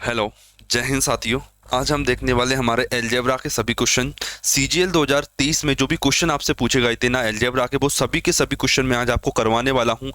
Hello. जय हिंद साथियों। आज हम देखने वाले हमारे अलजेब्रा के सभी क्वेश्चन। सीजीएल 2023 में जो भी क्वेश्चन आपसे पूछे गए थे ना अलजेब्रा के, वो सभी के सभी क्वेश्चन मैं आज आपको करवाने वाला हूं।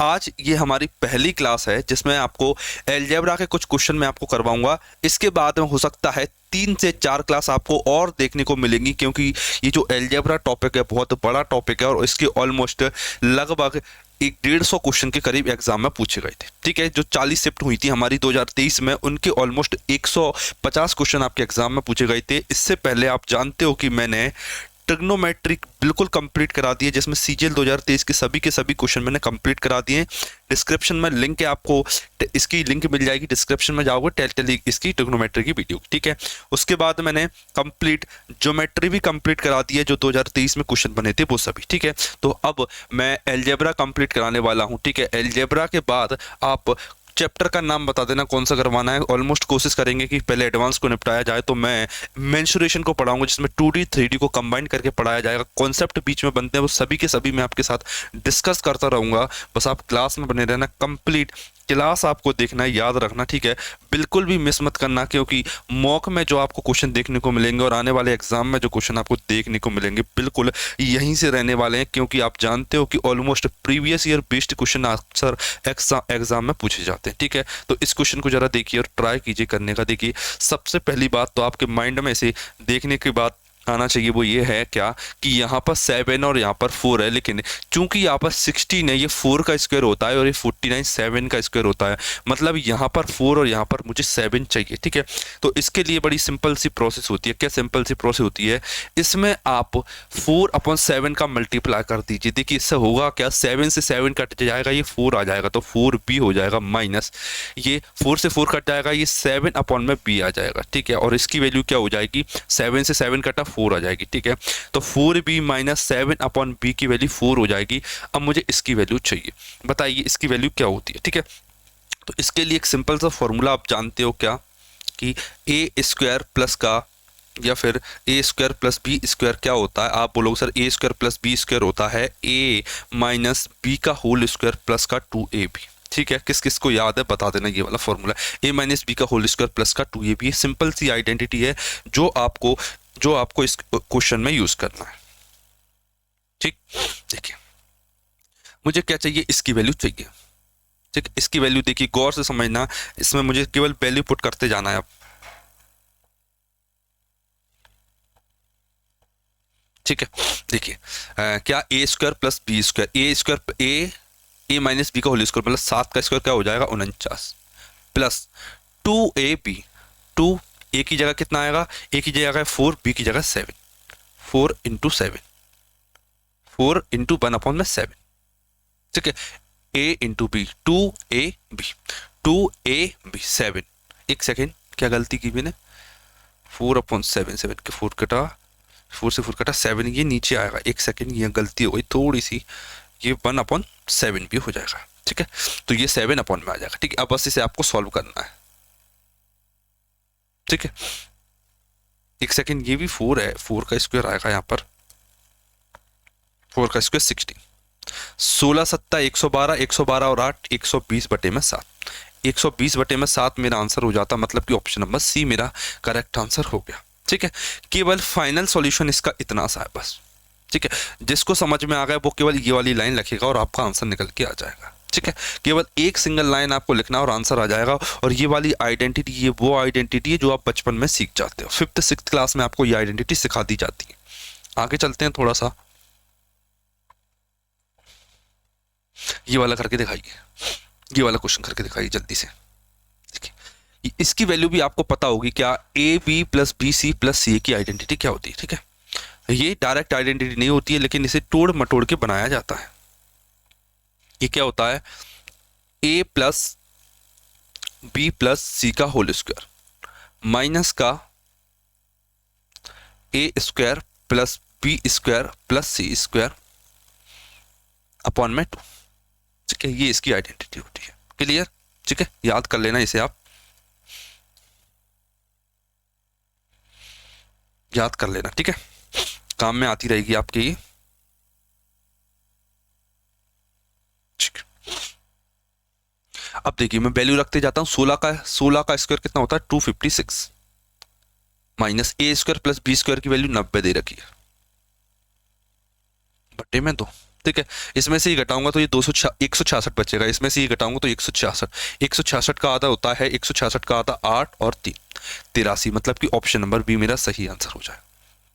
आज ये हमारी पहली क्लास है जिसमें आपको अलजेब्रा के कुछ क्वेश्चन मैं आपको करवाऊंगा। इसके बाद में हो सकता है 3 से 4 क्लास आपको और देखने को मिलेंगी, क्योंकि ये जो अलजेब्रा टॉपिक है बहुत बड़ा टॉपिक है और इसके ऑलमोस्ट लगभग 150 क्वेश्चन के करीब एग्जाम में पूछे गए थे। ठीक है, जो 40 शिफ्ट हुई थी हमारी 2023 में, उनके ऑलमोस्ट 150 क्वेश्चन आपके एग्जाम में पूछे गए थे। इससे पहले आप जानते हो कि मैंने ट्रिग्नोमेट्रिक बिल्कुल कंप्लीट करा दिए, जिसमें सीजीएल 2023 के सभी क्वेश्चन मैंने कंप्लीट करा दिए। डिस्क्रिप्शन में लिंक है, आपको इसकी लिंक मिल जाएगी। डिस्क्रिप्शन में जाओगे टेल इसकी ट्रिग्नोमेट्री की वीडियो। ठीक है, उसके बाद मैंने कंप्लीट ज्योमेट्री भी कंप्लीट करा दी है, जो 2023 में क्वेश्चन बने थे वो सभी। ठीक है, तो अब मैं अलजेब्रा कंप्लीट कराने वाला हूँ। ठीक है, अलजेब्रा के बाद आप चैप्टर का नाम बता देना कौन सा करवाना है। ऑलमोस्ट कोशिश करेंगे कि पहले एडवांस को निपटाया जाए, तो मैं मेंसुरेशन को पढ़ाऊंगा, जिसमें 2D 3D को कंबाइन करके पढ़ाया जाएगा। कॉन्सेप्ट बीच में बनते हैं वो सभी के सभी मैं आपके साथ डिस्कस करता रहूंगा। बस आप क्लास में बने रहना, कंप्लीट क्लास आपको देखना है, याद रखना। ठीक है, बिल्कुल भी मिस मत करना, क्योंकि मॉक में जो आपको क्वेश्चन देखने को मिलेंगे और आने वाले एग्जाम में जो क्वेश्चन आपको देखने को मिलेंगे बिल्कुल यहीं से रहने वाले हैं। क्योंकि आप जानते हो कि almost previous year based question अक्सर एग्जाम में पूछे जाते हैं। ठीक है, तो इस क्वेश्चन को जरा देखिए और ट्राई कीजिए करने का। देखिए, सबसे पहली बात तो आपके माइंड में से देखने के बाद आना चाहिए वो ये है क्या, कि यहाँ पर 7 और यहाँ पर 4 है, लेकिन चूंकि यहाँ पर 16 है, ये 4 का स्क्वायर होता है और ये 49 7 का स्क्वायर होता है। मतलब यहाँ पर 4 और यहाँ पर मुझे 7 चाहिए। ठीक है, तो इसके लिए बड़ी सिंपल सी प्रोसेस होती है। क्या सिंपल सी प्रोसेस होती है, इसमें आप 4/7 का मल्टीप्लाई कर दीजिए। देखिए, इससे होगा क्या, 7 से 7 कट जाएगा, ये 4 आ जाएगा, तो 4b हो जाएगा, माइनस ये 4 से 4 कट जाएगा, ये 7/b आ जाएगा। ठीक है, और इसकी वैल्यू क्या हो जाएगी, 7 से 7 कटा 4 आ जाएगी। ठीक है, तो 4b माइनस 7/b की वैल्यू 4 हो जाएगी। अब मुझे इसकी वैल्यू चाहिए, बताइए इसकी वैल्यू क्या होती है। ठीक है, तो इसके लिए एक सिंपल सा फॉर्मूला आप जानते हो क्या, कि ए स्क्वायर प्लस का या फिर ए स्क्वायर प्लस बी स्क्वायर क्या होता है। आप बोलोगे सर ए स्क्वायर प्लस बी स्क्वायर होता है ए माइनस बी का होल स्क्वायर प्लस का 2ab। ठीक है, किस किस को याद है बता देना, ये वाला फॉर्मूला ए माइनस बी का होल स्क्वायर प्लस का 2ab। सिंपल सी आइडेंटिटी है जो आपको इस क्वेश्चन में यूज करना है। ठीक, देखिए मुझे क्या चाहिए, इसकी वैल्यू चाहिए। ठीक, इसकी वैल्यू देखिए गौर से समझना, इसमें मुझे केवल वैल्यू पुट करते जाना है अब। ठीक है, देखिए क्या ए स्क्वायर प्लस बी स्क्वायर, ए माइनस बी का होल स्क्वायर मतलब 7 का स्क्वायर क्या हो जाएगा 49, प्लस 2ab। 2 ए की जगह कितना आएगा, ए की जगह है 4, बी की जगह 7, 4 इंटू 7, 4 इंटू 1/7। ठीक है, ए इंटू बी, 2ab, 2ab 7। एक सेकेंड, क्या गलती की मैंने, 4/7, 7 के 4 कटा, 4 से 4 कटा 7, ये नीचे आएगा। एक सेकेंड, ये गलती हो गई थोड़ी सी, ये 1/7 भी हो जाएगा। ठीक है, तो ये 7 अपॉन में आ जाएगा। ठीक है, अब बस इसे आपको सॉल्व करना है। ठीक है, एक सेकेंड, ये भी 4 है, 4 का स्क्वायर आएगा यहाँ पर, 4 का स्क्वायर 16, 16 सत्ता 112, 112 और 8 120/7, 120/7 मेरा आंसर हो जाता, मतलब कि ऑप्शन नंबर सी मेरा करेक्ट आंसर हो गया। ठीक है, केवल फाइनल सॉल्यूशन इसका इतना सा है बस। ठीक है, जिसको समझ में आ गया वो केवल ये वाली लाइन लिखेगा और आपका आंसर निकल के आ जाएगा। ठीक है, केवल एक सिंगल लाइन आपको लिखना और आंसर आ जाएगा। और ये वाली आइडेंटिटी, ये वो आइडेंटिटी है जो आप बचपन में सीख जाते हो, 5th 6th क्लास में आपको ये आइडेंटिटी सिखा दी जाती है। आगे चलते हैं थोड़ा सा, ये वाला करके दिखाइए, ये वाला क्वेश्चन करके दिखाइए जल्दी से। देखिए, इसकी वैल्यू भी आपको पता होगी क्या, A B plus B C plus C की आइडेंटिटी क्या होती है। ठीक है, ये डायरेक्ट आइडेंटिटी नहीं होती है, लेकिन इसे तोड़ मटोड़ के बनाया जाता है। ये क्या होता है, A plus B plus C का होल स्क्वायर माइनस का A square plus B square plus C square upon में 2। ठीक है, ये इसकी आइडेंटिटी होती है। क्लियर, ठीक है, याद कर लेना इसे, आप याद कर लेना। ठीक है, काम में आती रहेगी आपके ये। अब देखिए मैं वैल्यू रखते जाता हूँ, 16 का स्क्वायर कितना होता है 256 माइनस ए स्क्वायर प्लस बी स्क्वायर की वैल्यू 90 दे रखी है बट्टे में दो। ठीक है, इसमें से ही घटाऊंगा तो ये 166 बचेगा, इसमें से ही घटाऊंगा तो 166 का आधा होता है 166 का आधा 8 और 3 83, मतलब कि ऑप्शन नंबर बी मेरा सही आंसर हो जाए।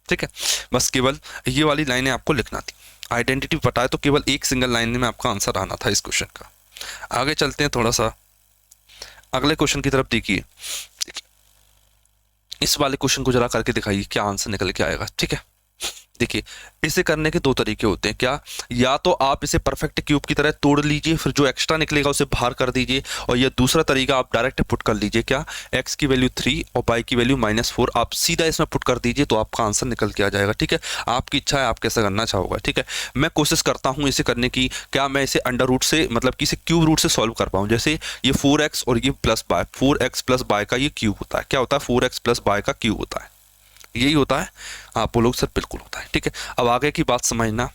ठीक है, बस केवल ये वाली लाइनें आपको लिखना थी, आइडेंटिटी बताए तो केवल एक सिंगल लाइन में आपका आंसर आना था इस क्वेश्चन का। आगे चलते हैं थोड़ा सा अगले क्वेश्चन की तरफ। देखिए इस वाले क्वेश्चन को जरा करके दिखाइए क्या आंसर निकल के आएगा। ठीक है, देखिए इसे करने के दो तरीके होते हैं, क्या या तो आप इसे परफेक्ट क्यूब की तरह तोड़ लीजिए, फिर जो एक्स्ट्रा निकलेगा उसे बाहर कर दीजिए, और ये दूसरा तरीका आप डायरेक्ट पुट कर लीजिए, क्या x की वैल्यू 3 और y की वैल्यू -4 आप सीधा इसमें पुट कर दीजिए तो आपका आंसर निकल के आ जाएगा। ठीक है, आपकी इच्छा है आप कैसा करना चाहोगे। ठीक है, मैं कोशिश करता हूँ इसे करने की, क्या मैं इसे अंडर रूट से मतलब कि इसे क्यूब रूट से सॉल्व कर पाऊँ। जैसे ये 4x और ये plus by 4x plus by का ये क्यूब होता है, क्या होता है 4x प्लस बाय का क्यूब होता है, यही होता है। आप बोलोगे सर बिल्कुल होता है। ठीक है, अब आगे की बात समझना,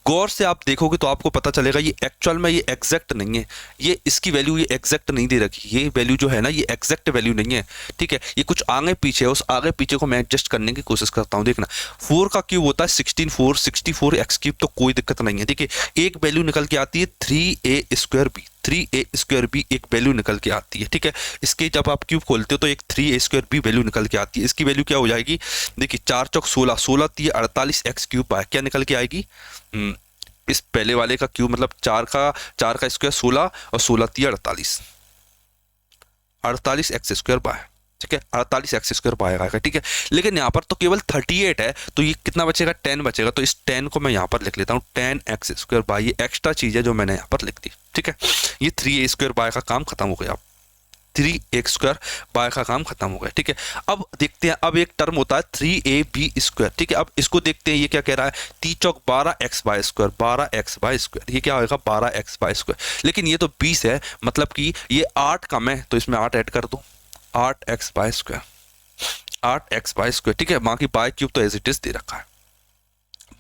गौर से आप देखोगे तो आपको पता चलेगा ये एक्चुअल में ये एग्जैक्ट नहीं है, ये इसकी वैल्यू ये एग्जैक्ट नहीं दे रखी, ये वैल्यू जो है ना ये एग्जैक्ट वैल्यू नहीं है। ठीक है, ये कुछ आगे पीछे है, उस आगे पीछे को मैं एडजस्ट करने की कोशिश करता हूँ। देखना 4 का क्यूब होता है 16 4 64 एक्स क्यूब, तो कोई दिक्कत नहीं है। देखिए एक वैल्यू निकल के आती है 3a square B, 3a square B एक वैल्यू निकल के आती है। ठीक है, इसके जब आप क्यूब खोलते हो तो एक 3a स्क्वायर बी वैल्यू निकल के आती है, इसकी वैल्यू क्या हो जाएगी। देखिए 4 चौक 16 16 3 48 एक्स क्यूब आए, क्या निकल के आएगी इस पहले वाले का क्यूब, मतलब 4 का स्क्वायर 16 और 16 3 48 48 एक्स स्क्वायर बाय। ठीक है, 48 एक्स स्क्वायर बाय आएगा। ठीक है, लेकिन यहाँ पर तो केवल 38 है, तो ये कितना बचेगा 10 बचेगा, तो इस 10 को मैं यहाँ पर लिख लेता हूँ 10 एक्स स्क्वायर बाय, ये एक्स्ट्रा चीज है जो मैंने यहाँ पर लिख दी। ठीक है, ये 3a स्क्वायर बाय का काम खत्म हो गया, 3x स्क्वायर बाय का काम खत्म हो गया। ठीक है, अब देखते हैं, अब एक टर्म होता है 3ab स्क्वायर। ठीक है, अब इसको देखते हैं ये क्या कह रहा है, 3 चौक 12x bye square, 12x bye square, ये क्या होगा 12x बाय स्क्वायर, लेकिन ये तो 20 है, मतलब कि ये 8 कम है, तो इसमें 8 ऐड कर दो, 8x bye square, 8x bye square. ठीक है, बाकी बाय क्यूब तो एज इट इज दे रखा है।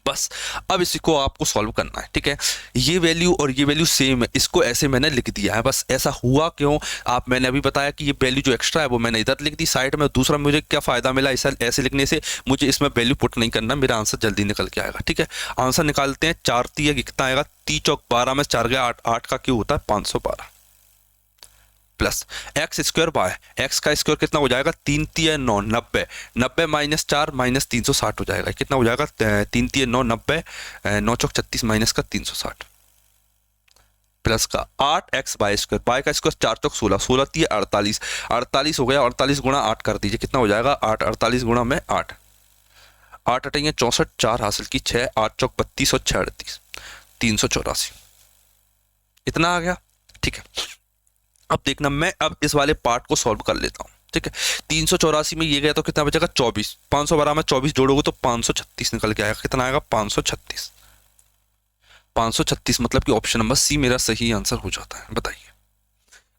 बस अब इसी को आपको सॉल्व करना है। ठीक है, ये वैल्यू और ये वैल्यू सेम है, इसको ऐसे मैंने लिख दिया है। बस ऐसा हुआ क्यों, आप मैंने अभी बताया कि ये वैल्यू जो एक्स्ट्रा है वो मैंने इधर लिख दी साइड में, दूसरा मुझे क्या फायदा मिला ऐसा ऐसे लिखने से, मुझे इसमें वैल्यू पुट नहीं करना, मेरा आंसर जल्दी निकल के आएगा। ठीक है, आंसर निकालते हैं, 4 3 कितना आएगा, 3 चौक 12 में 4 गया 8, 8 का क्यों होता है 512 plus x square by x का स्क्वायर कितना हो जाएगा 3 3 9 90 90 माइनस 4 माइनस 360 हो जाएगा, कितना हो जाएगा 3 3 9 90 9 चौक 36 माइनस का 360 प्लस का 8x बाय का स्क्वायर 4 चौक 16 16 3 48 48 हो गया, 48 गुणा 8 कर दीजिए, कितना हो जाएगा 8 48 गुणा में 8 8 अटेंगे 64 4 हासिल की 6 8 चौक 32 और 6 38 384 इतना आ गया। ठीक है, अब देखना मैं अब इस वाले पार्ट को सॉल्व कर लेता हूँ। ठीक है, 384 में ये गया तो कितना बचेगा 24, 512 में 24 जोड़ोगे तो 536 निकल के आएगा, कितना आएगा 536 536, मतलब कि ऑप्शन नंबर सी मेरा सही आंसर हो जाता है। बताइए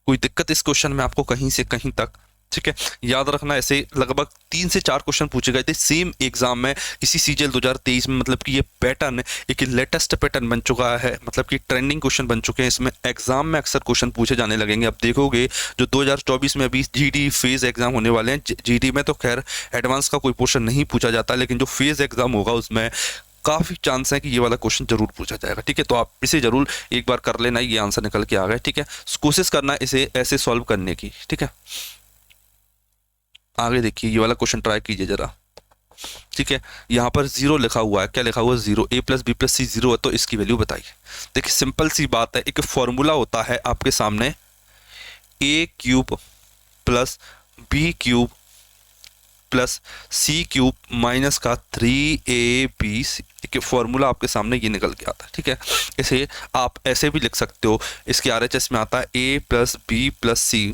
कोई दिक्कत इस क्वेश्चन में आपको कहीं से कहीं तक। ठीक है, याद रखना ऐसे लगभग 3 से 4 क्वेश्चन पूछे गए थे सेम एग्जाम में इसी सीजीएल 2023 में, मतलब कि ये पैटर्न एक लेटेस्ट पैटर्न बन चुका है, मतलब कि ट्रेंडिंग क्वेश्चन बन चुके हैं, इसमें एग्जाम में अक्सर क्वेश्चन पूछे जाने लगेंगे। अब देखोगे जो 2024 में अभी जीडी फेज एग्जाम होने वाले हैं, जीडी में तो खैर एडवांस का कोई क्वेश्चन नहीं पूछा जाता, लेकिन जो फेज एग्जाम होगा उसमें काफ़ी चांस है कि ये वाला क्वेश्चन जरूर पूछा जाएगा। ठीक है, तो आप इसे जरूर एक बार कर लेना, ये आंसर निकल के आ गया। ठीक है, कोशिश करना इसे ऐसे सॉल्व करने की। ठीक है, आगे देखिए ये वाला क्वेश्चन ट्राई कीजिए जरा। ठीक है, यहाँ पर 0 लिखा हुआ है, क्या लिखा हुआ है 0, a प्लस बी प्लस सी 0 है, तो इसकी वैल्यू बताइए। देखिए सिंपल सी बात है, एक फॉर्मूला होता है आपके सामने a cube plus B cube plus C cube minus का 3ab, एक फॉर्मूला आपके सामने ये निकल के आता है। ठीक है, इसे आप ऐसे भी लिख सकते हो, इसके RHS में आता है a plus B plus C,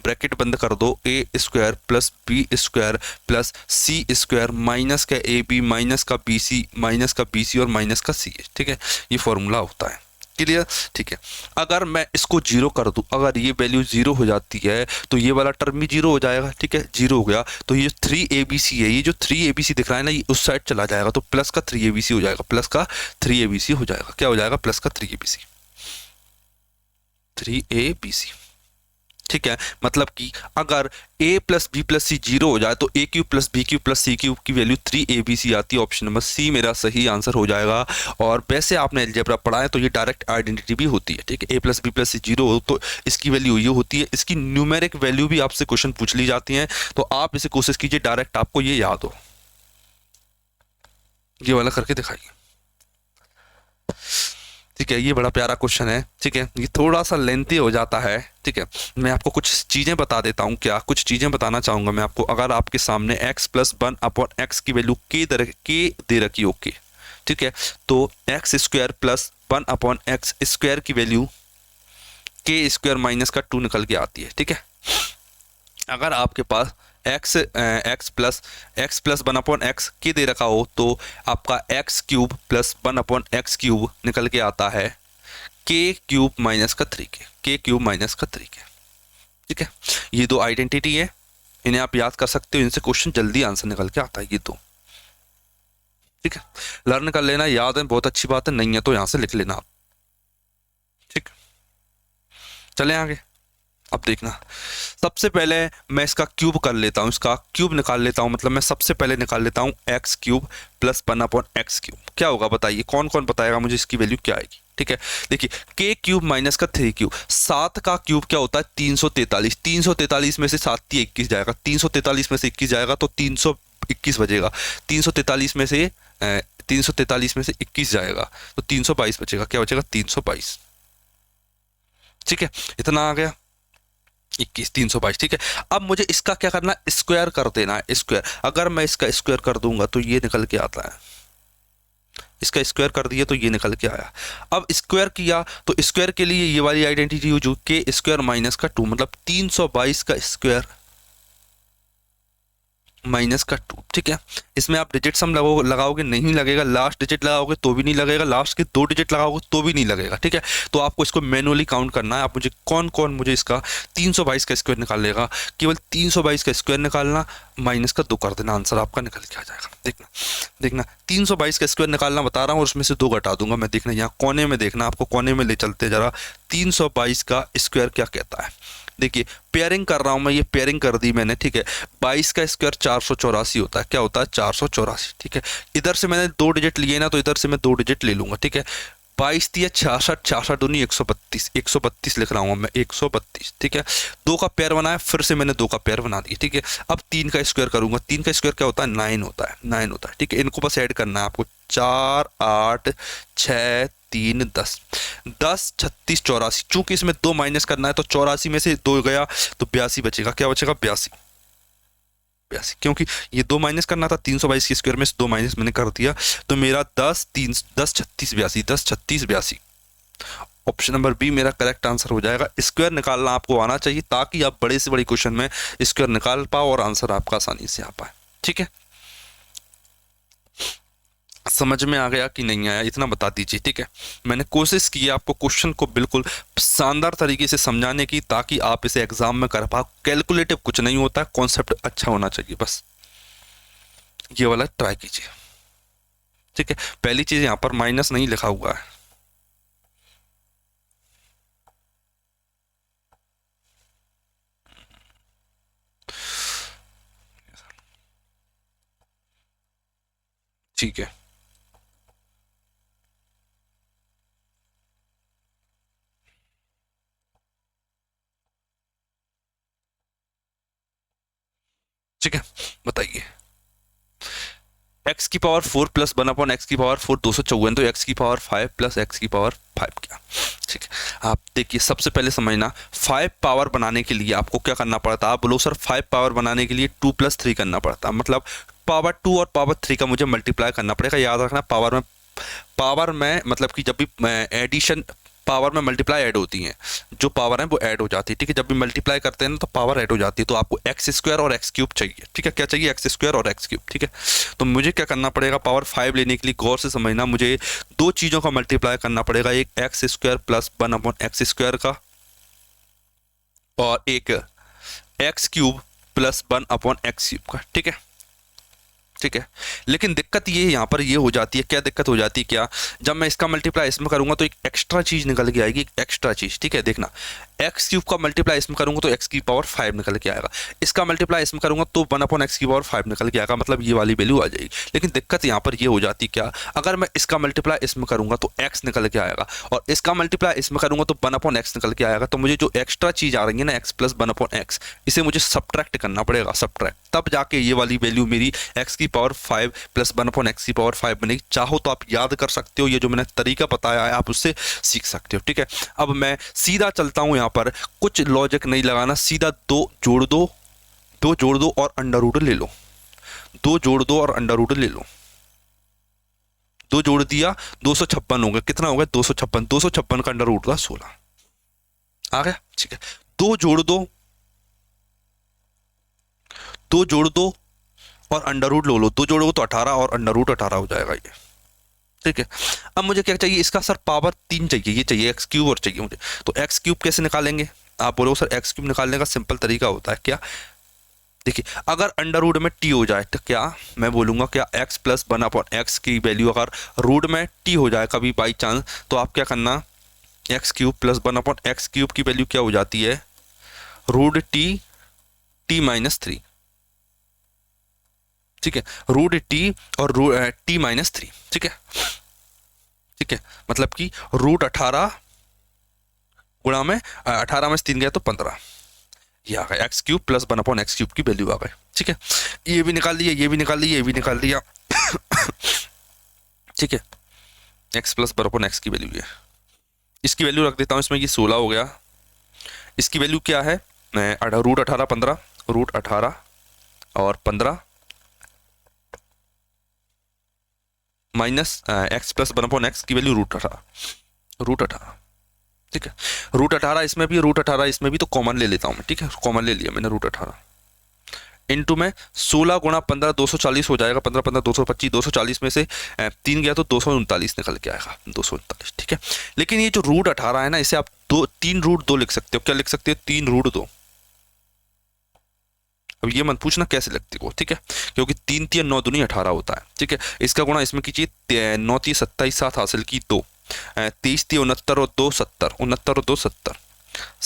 bracket बंद कर दो, A square plus B square plus C square minus का ए बी माइनस का बी सी माइनस का बी सी और माइनस का सी एच। ठीक है, ये फॉर्मूला होता है। क्लियर। ठीक है, अगर मैं इसको 0 कर दूं, अगर ये वैल्यू 0 हो जाती है तो ये वाला टर्म भी 0 हो जाएगा। ठीक है, 0 हो गया तो ये 3abc है, ये जो 3abc दिख रहा है ना, ये उस साइड चला जाएगा, तो प्लस का 3abc हो जाएगा, प्लस का 3abc हो जाएगा, क्या हो जाएगा प्लस का 3abc। 3abc। ठीक है, मतलब कि अगर a plus B plus C zero हो जाए तो a cube plus B cube plus C cube की वैल्यू 3abc आती है। ऑप्शन नंबर सी मेरा सही आंसर हो जाएगा। और वैसे आपने अलजेब्रा पढ़ा है तो ये डायरेक्ट आइडेंटिटी भी होती है। ठीक है, a plus B plus C zero हो तो इसकी वैल्यू ये होती है। इसकी न्यूमेरिक वैल्यू भी आपसे क्वेश्चन पूछ ली जाती है, तो आप इसे कोशिश कीजिए डायरेक्ट आपको ये याद हो। ये वाला करके दिखाइए। ठीक है, ये बड़ा प्यारा क्वेश्चन है। ठीक है, ये थोड़ा सा लेंथी हो जाता है। ठीक है, मैं आपको कुछ चीज़ें बता देता हूँ। क्या कुछ चीज़ें बताना चाहूँगा मैं आपको। अगर आपके सामने x प्लस 1/x की वैल्यू के दे रखी ओके, ठीक है, तो x square plus 1/x square की वैल्यू के स्क्वायर माइनस का 2 निकल के आती है। ठीक है, अगर आपके पास एक्स प्लस 1/x के दे रखा हो तो आपका x cube plus 1/x cube निकल के आता है के क्यूब माइनस का 3 के क्यूब माइनस का 3 के। ठीक है, ये दो आइडेंटिटी है, इन्हें आप याद कर सकते हो। इनसे क्वेश्चन जल्दी आंसर निकल के आता है ये दो। ठीक है, लर्न कर लेना, याद है, बहुत अच्छी बात है। नहीं है तो यहां से लिख लेना आप। ठीक, चले आगे। अब देखना, सबसे पहले मैं इसका क्यूब कर लेता हूँ, इसका क्यूब निकाल लेता हूँ। मतलब मैं सबसे पहले निकाल लेता हूँ x cube plus 1/x cube. क्या होगा बताइए, कौन कौन बताएगा मुझे इसकी वैल्यू क्या आएगी। ठीक है, देखिए के क्यूब माइनस का 3 क्यूब, 7 का क्यूब क्या होता है 343। 343 में से 7 21 जाएगा, 343 में से 21 जाएगा तो 321 बचेगा। 343 में से 343 में से 21 जाएगा तो 322 बचेगा। क्या बचेगा 322। ठीक है, इतना आ गया 21 322। ठीक है, अब मुझे इसका क्या करना है, स्क्वायर कर देना है। स्क्वायर अगर मैं इसका स्क्वायर कर दूंगा तो ये निकल के आता है। इसका स्क्वायर कर दिया तो ये निकल के आया। अब स्क्वायर किया तो स्क्वायर के लिए ये वाली आइडेंटिटी यूज हो के स्क्वायर माइनस का 2, मतलब 322 का स्क्वायर माइनस का 2। ठीक है, इसमें आप डिजिट सम लगाओगे नहीं लगेगा, लास्ट डिजिट लगाओगे तो भी नहीं लगेगा, लास्ट के 2 डिजिट लगाओगे तो भी नहीं लगेगा। ठीक है, तो आपको इसको मैनुअली काउंट करना है। आप मुझे कौन कौन मुझे इसका 322 का स्क्वायर निकाल लेगा, केवल 322 का स्क्वायर निकालना, माइनस का 2 कर देना, आंसर आपका निकल के आ जाएगा। देखना देखना 322 का स्क्वायर निकालना बता रहा हूँ और उसमें से 2 घटा दूंगा मैं। देखना यहाँ कोने में, देखना आपको कोने में ले चलते जरा। 322 का स्क्वायर क्या कहता है, देखिए पेयरिंग कर रहा हूं मैं, ये पेयरिंग कर दी मैंने। ठीक है, 22 का स्क्वायर 484 होता है। क्या होता है 484। ठीक है, इधर से मैंने 2 डिजिट लिए ना तो इधर से मैं 2 डिजिट ले लूंगा। ठीक है, 22 दिया 66, 66 दूनी 132, 132 लिख रहा हूँ मैं 132। ठीक है, 2 का पेयर बनाया, फिर से मैंने 2 का पेयर बना दिया। ठीक है, अब 3 का स्क्वायर करूंगा। 3 का स्क्वायर क्या होता है 9 होता है, 9 होता है। ठीक है, इनको बस ऐड करना है आपको। 4 8 6 3 10 10 36 84। चूंकि इसमें 2 माइनस करना है तो 84 में से 2 गया तो 82 बचेगा। क्या बचेगा 82, क्योंकि ये 2 माइनस करना था 322 के स्क्वायर में से 2 माइनस मैंने कर दिया तो मेरा 10 3 10 36 82, 10 36 82। ऑप्शन नंबर बी मेरा करेक्ट आंसर हो जाएगा। स्क्वायर निकालना आपको आना चाहिए ताकि आप बड़े से बड़े क्वेश्चन में स्क्वायर निकाल पाओ और आंसर आपका आसानी से आ पाए। ठीक है, समझ में आ गया कि नहीं आया इतना बता दीजिए। ठीक है, मैंने कोशिश की आपको क्वेश्चन को बिल्कुल शानदार तरीके से समझाने की ताकि आप इसे एग्जाम में कर पाओ। कैलकुलेटिव कुछ नहीं होता, कॉन्सेप्ट अच्छा होना चाहिए, बस ये वाला ट्राई कीजिए। ठीक है, पहली चीज यहाँ पर माइनस नहीं लिखा हुआ है। ठीक है, ठीक है, बताइए। एक्स की पावर 4 प्लस 1/x की पावर 4 254, तो एक्स की पावर 5 प्लस एक्स की पावर 5 क्या। ठीक है, आप देखिए सबसे पहले समझना 5 पावर बनाने के लिए आपको क्या करना पड़ता है। आप बोलो सर 5 पावर बनाने के लिए 2 + 3 करना पड़ता है, मतलब पावर 2 और पावर 3 का मुझे मल्टीप्लाई करना पड़ेगा। याद रखना पावर में मतलब कि जब भी एडिशन पावर में मल्टीप्लाई ऐड होती हैं, जो पावर है वो ऐड हो जाती है। ठीक है, जब भी मल्टीप्लाई करते हैं ना तो पावर ऐड हो जाती है, तो आपको एक्स स्क्वायर और एक्स क्यूब चाहिए। ठीक है, क्या चाहिए एक्स स्क्वायर और एक्स क्यूब। ठीक है, तो मुझे क्या करना पड़ेगा, पावर 5 लेने के लिए गौर से समझना, मुझे 2 चीज़ों का मल्टीप्लाई करना पड़ेगा, एक x square plus 1/x square का और एक x cube plus 1/x cube का। ठीक है, ठीक है। लेकिन दिक्कत ये यहाँ पर ये हो जाती है, क्या दिक्कत हो जाती है, क्या जब मैं इसका मल्टीप्लाई इसमें करूंगा तो एक एक्स्ट्रा चीज निकल के आएगी, एक एक्स्ट्रा चीज, ठीक है। देखना, एक्स क्यूब का मल्टीप्लाई इसमें करूंगा तो एक्स की पावर 5 निकल के आएगा, इसका मल्टीप्लाई इसमें करूंगा तो 1/x की पावर 5 निकल के आएगा, मतलब ये वाली वैल्यू आ जाएगी। लेकिन दिक्कत यहाँ पर ये हो जाती है, क्या अगर मैं इसका मल्टीप्लाई इसमें करूंगा तो x निकल के आएगा, और इसका मल्टीप्लाई इसमें करूंगा तो 1/x निकल के आएगा। तो मुझे जो एक्स्ट्रा चीज आ रही है ना, x प्लस 1/x, इसे मुझे सब्ट्रैक्ट करना पड़ेगा, सब्ट्रैक्ट, तब जाके ये वाली वैल्यू मेरी x की पावर 5 प्लस 1/x की पावर 5 बनेगी। चाहो तो आप याद कर सकते हो, ये जो मैंने तरीका बताया है आप उससे सीख सकते हो, ठीक है। अब मैं सीधा चलता हूं, यहाँ पर कुछ लॉजिक नहीं लगाना, सीधा दो जोड़ दो और अंडर रूट ले लो, दो जोड़ दो और अंडर रूट ले लो, दो जोड़ दिया 256 हो गया, कितना हो गया 256, 256 का अंडर रूट का 16 आ गया, ठीक है। दो जोड़ दो और अंडर रूट लो, दो जोड़ोगे तो 18 और अंडर रूट 18 हो जाएगा ये, ठीक है। अब मुझे क्या चाहिए, इसका सर पावर 3 चाहिए, ये चाहिए एक्स क्यूब और चाहिए मुझे, तो एक्स क्यूब कैसे निकालेंगे, आप बोलोगे सर एक्स क्यूब निकालने का सिंपल तरीका होता है क्या, देखिए अगर अंडर रूट में टी हो जाए तो क्या मैं बोलूंगा, क्या x प्लस 1/x की वैल्यू अगर रूट में टी हो जाए कभी बाई चांस, तो आप क्या करना, x cube plus 1/x cube की वैल्यू क्या हो जाती है, रूट टी माइनस 3, ठीक है, रूट टी और टी माइनस 3, ठीक है, ठीक है। मतलब कि रूट 18 गुणा में 18 में 3 गया तो 15, ये आ गया x cube plus 1/x cube की वैल्यू आ गई, ठीक है। ये भी निकाल लिया, ये भी निकाल लिया, ये भी निकाल लिया ठीक है, x प्लस 1/x की वैल्यू है, इसकी वैल्यू रख देता हूँ इसमें, ये 16 हो गया, इसकी वैल्यू क्या है, रूट 18 15, रूट 18 और 15 माइनस x प्लस 1/x की वैल्यू रूट 18, ठीक है। रूट 18 इसमें भी, रूट 18 इसमें भी, तो कॉमन ले लेता हूं मैं, ठीक है, कॉमन ले लिया मैंने, रूट 18 इंटू में 16 गुणा 15 240 हो जाएगा, 15 15 225, 240 में से 3 गया तो 239 निकल के आएगा, 239, ठीक है। लेकिन ये जो रूट 18 है ना, इसे आप 3 रूट 2 लिख सकते हो, क्या लिख सकते हो, 3 रूट 2। अब ये मत पूछना कैसे लगती हो, ठीक है, क्योंकि 3 3 9 दूनी 18 होता है, ठीक है। इसका गुणा इसमें कीजिए, 9 3 27 7 हासिल की 2, 23 3 69 और 2 70, 69 और 2 70,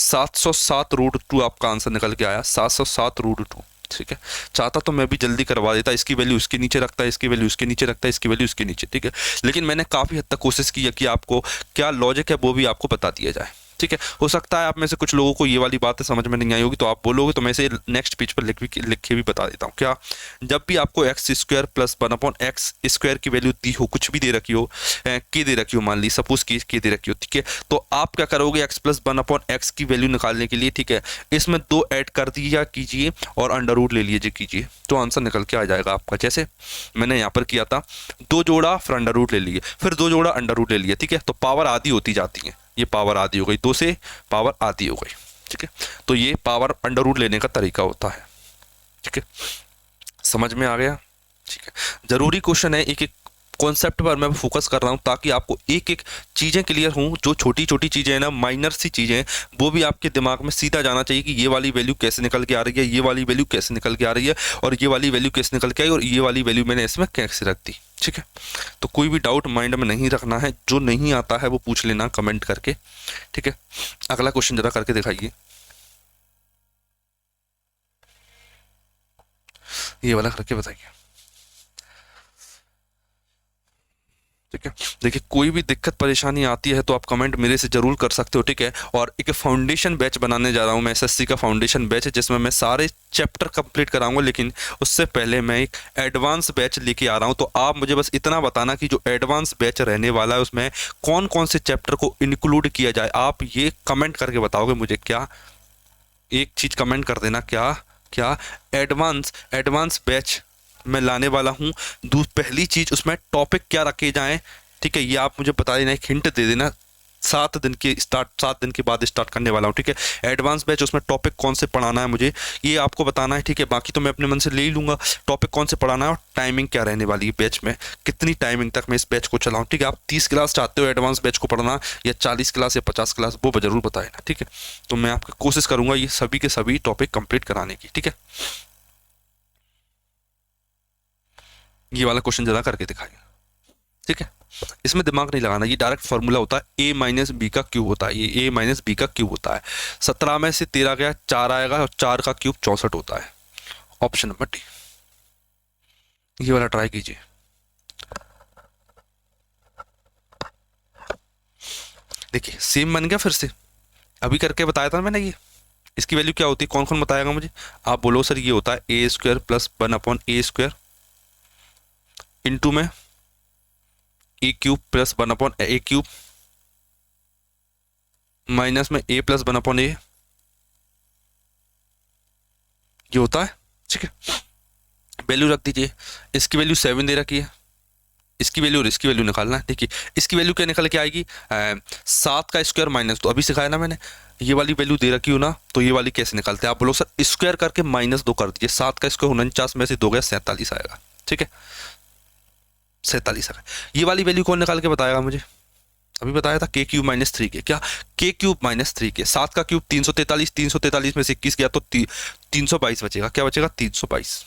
707 रूट 2 आपका आंसर निकल के आया, 707 रूट 2, ठीक है। चाहता तो मैं भी जल्दी करवा देता, इसकी वैल्यू इसके नीचे रखता है, इसकी वैल्यू इसके नीचे रखता है, इसकी वैल्यू इसके नीचे, ठीक है। लेकिन मैंने काफ़ी हद तक कोशिश की है कि आपको क्या लॉजिक है वो भी आपको बता दिया जाए, ठीक है। हो सकता है आप में से कुछ लोगों को ये वाली बातें समझ में नहीं आई होगी, तो आप बोलोगे तो मैं इसे नेक्स्ट पेज पर लिख के भी बता देता हूँ। क्या, जब भी आपको x square plus 1/x square की वैल्यू दी हो, कुछ भी दे रखी हो, के दे रखी हो, मान ली सपोज की के दे रखी हो, ठीक है, तो आप क्या करोगे, x प्लस 1/x की वैल्यू निकालने के लिए, ठीक है, इसमें 2 ऐड कर दिया कीजिए और अंडर रूट ले लीजिए कीजिए, तो आंसर निकल के आ जाएगा आपका। जैसे मैंने यहाँ पर किया था, 2 जोड़ा फिर अंडर रूट ले लिए, फिर 2 जोड़ा अंडर रूट ले लिया, ठीक है, तो पावर आधी होती जाती है, ये पावर आधी हो गई, 2 से पावर आधी हो गई, ठीक है। तो ये पावर अंडर रूट लेने का तरीका होता है, ठीक है, समझ में आ गया, ठीक है। जरूरी क्वेश्चन है, एक एक कॉन्सेप्ट पर मैं फोकस कर रहा हूँ ताकि आपको एक एक चीज़ें क्लियर हों, जो छोटी छोटी चीज़ें हैं ना, माइनर सी चीज़ें, वो भी आपके दिमाग में सीधा जाना चाहिए कि ये वाली वैल्यू कैसे निकल के आ रही है, ये वाली वैल्यू कैसे निकल के आ रही है, और ये वाली वैल्यू कैसे निकल के आई, और ये वाली वैल्यू मैंने इसमें कैसे रख दी, ठीक है। तो कोई भी डाउट माइंड में नहीं रखना है, जो नहीं आता है वो पूछ लेना कमेंट करके, ठीक है। अगला क्वेश्चन जरा करके दिखाइए, ये वाला करके बताइए, ठीक है। देखिए कोई भी दिक्कत परेशानी आती है तो आप कमेंट मेरे से जरूर कर सकते हो, ठीक है। और एक फाउंडेशन बैच बनाने जा रहा हूँ मैं, एसएससी का फाउंडेशन बैच है, जिसमें मैं सारे चैप्टर कंप्लीट कराऊंगा, लेकिन उससे पहले मैं एक एडवांस बैच लेके आ रहा हूँ। तो आप मुझे बस इतना बताना कि जो एडवांस बैच रहने वाला है उसमें कौन कौन से चैप्टर को इंक्लूड किया जाए, आप ये कमेंट करके बताओगे मुझे, क्या एक चीज़ कमेंट कर देना, क्या क्या एडवांस बैच मैं लाने वाला हूँ। पहली चीज उसमें टॉपिक क्या रखे जाएं, ठीक है, ये आप मुझे बता देना, एक हिंट दे देना। 7 दिन के बाद स्टार्ट करने वाला हूँ, ठीक है, एडवांस बैच। उसमें टॉपिक कौन से पढ़ाना है मुझे ये आपको बताना है, ठीक है। बाकी तो मैं अपने मन से ले ही लूँगा, टॉपिक कौन से पढ़ाना है और टाइमिंग क्या रहने वाली है बैच में, कितनी टाइमिंग तक मैं इस बैच को चलाऊँ, ठीक है। आप 30 क्लास चाहते हो एडवांस बैच को पढ़ना, या 40 क्लास या 50 क्लास, वो जरूर बताए ना, ठीक है। तो मैं आपकी कोशिश करूँगा ये सभी के सभी टॉपिक कंप्लीट कराने की, ठीक है। ये वाला क्वेश्चन जरा करके दिखाइए, ठीक है। इसमें दिमाग नहीं लगाना, ये डायरेक्ट फॉर्मूला होता है, ए माइनस बी का क्यूब होता है, ये ए माइनस बी का क्यूब होता है। 17 में से 13 गया, 4 आएगा, और 4 का क्यूब 64 होता है। ऑप्शन नंबर डी, ये वाला ट्राई कीजिए। देखिए सेम बन गया फिर से, अभी करके बताया था मैंने। ये इसकी वैल्यू क्या होती है, कौन कौन बताएगा मुझे? आप बोलो सर ये होता है ए स्क्वायर प्लस 1 अपॉन ए स्क्वायर इंटू में ए क्यूब प्लस 1 अपॉन ए क्यूब माइनस में ए प्लस 1 अपॉन ए, ये होता है, ठीक है। वैल्यू रख दीजिए, इसकी वैल्यू 7 दे रखी है, इसकी वैल्यू और इसकी वैल्यू निकालना है। देखिए इसकी वैल्यू क्या निकल के आएगी, 7 का स्क्वायर माइनस, तो अभी सिखाया ना मैंने, ये वाली वैल्यू दे रखी हो ना, तो ये वाली कैसे निकालते हैं? आप बोलो सर स्क्वायर करके -2 कर दीजिए, 7 का स्क्वायर 49 में से 2 गया 47 आएगा, ठीक है, 47 आएगा। ये वाली वैल्यू कौन निकाल के बताएगा मुझे? अभी बताया था के क्यूब माइनस 3 के, क्या के क्यूब माइनस 3 के, 7 का क्यूब 343, 343 में से 21 गया तो 322 बचेगा, क्या बचेगा? 322,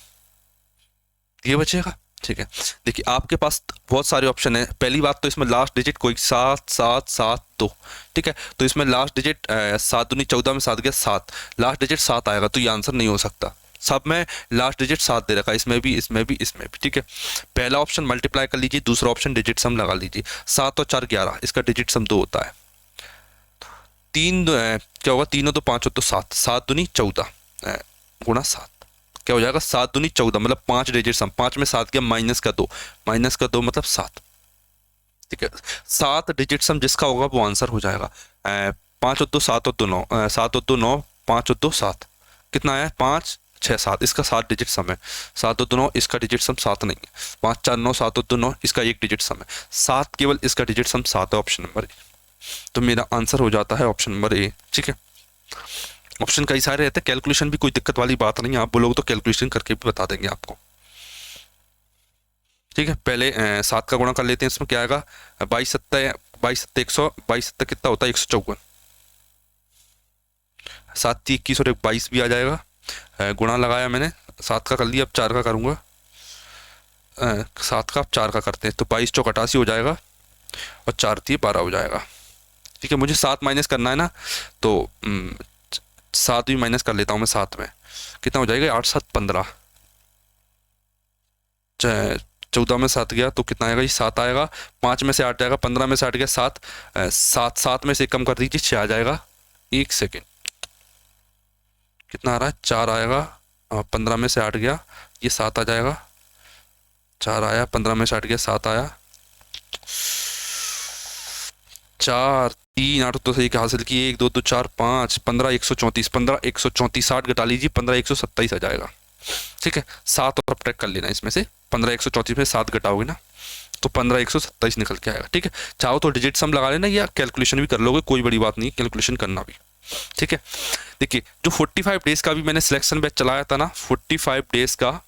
ये बचेगा, ठीक है। देखिए आपके पास बहुत सारे ऑप्शन है। पहली बात तो इसमें लास्ट डिजिट कोई 7 7 7 2, ठीक है, तो इसमें लास्ट डिजिट 7 दूनी 14 में 7 गया 7, लास्ट डिजिट 7 आएगा, तो ये आंसर नहीं हो सकता। सब में लास्ट डिजिट 7 दे रखा है, इसमें भी, इसमें भी, इसमें भी, ठीक है। पहला ऑप्शन मल्टीप्लाई कर लीजिए, दूसरा ऑप्शन डिजिट सम लगा लीजिए। 7 और 4 11, इसका डिजिट सम 2 होता है। 3 क्या होगा, 3 और 2 5 और 2 7, 7 दूनी 14 गुणा 7, क्या हो जाएगा? 7 दूनी 14, मतलब 5 डिजिट सम, 5 में 7 गया -2 मतलब 7, ठीक है। 7 डिजिट सम जिसका होगा वो आंसर हो जाएगा। 5 और 2 7 और 2 9, 7 और 2 9, 5 और 2 7, कितना आया? 5 6 7, इसका 7 डिजिट सम है। 7 और 2 9, इसका डिजिट सम 7 नहीं है। 5 4 9, 7 और 2 9, इसका एक डिजिट सम है 7, केवल इसका डिजिट सम 7 है, ऑप्शन नंबर ए। तो मेरा आंसर हो जाता है ऑप्शन नंबर ए, ठीक है। ऑप्शन कई सारे रहते हैं, कैलकुलेशन भी कोई दिक्कत वाली बात नहीं है, आप बोलोगे तो कैलकुलेशन करके भी बता देंगे आपको, ठीक है। पहले 7 का गुणा कर लेते हैं, इसमें क्या आएगा? 22 सत्ता 22 सत्ता कितना होता है? 154, 7 × 21 और 22 भी आ जाएगा। गुणा लगाया मैंने, 7 का कर लिया, अब 4 का करूँगा। 7 का अब 4 का करते हैं, तो 22 चौक 88 हो जाएगा, और 4 × 12 हो जाएगा, ठीक है। मुझे 7 माइनस करना है ना, तो 7 भी माइनस कर लेता हूँ मैं 7 में, कितना हो जाएगा? 8 7 15, 14 में 7 गया तो कितना आएगा? ये 7 आएगा, 5 में से 8 जाएगा, 15 में से 8 गया 7, 7 में से कम कर दीजिए 6 आ जाएगा। 1 सेकेंड, कितना आ रहा है? 4 आएगा, 15 में से 8 गया, ये 7 आ जाएगा, 4 आया, 15 में से 8 गया 7 आया, 4 3 8 तो सही हासिल किए, 1 2 2 4 5 15 134, 15 134, 60 घटा लीजिए, 15 127 आ जाएगा, ठीक है। 7 और सब्ट्रैक्ट कर लेना इसमें से, 15 134 में 7 घटाओगे ना तो 15 127 निकल के आएगा, ठीक है। चाहो तो डिजिट सम लगा लेना या कैलकुलेशन भी कर लोगे, कोई बड़ी बात नहीं, कैलकुलेशन करना भी, ठीक है। देखिए जो 45 डेज का भी मैंने सिलेक्शन बैच चलाया था ना, 45 डेज का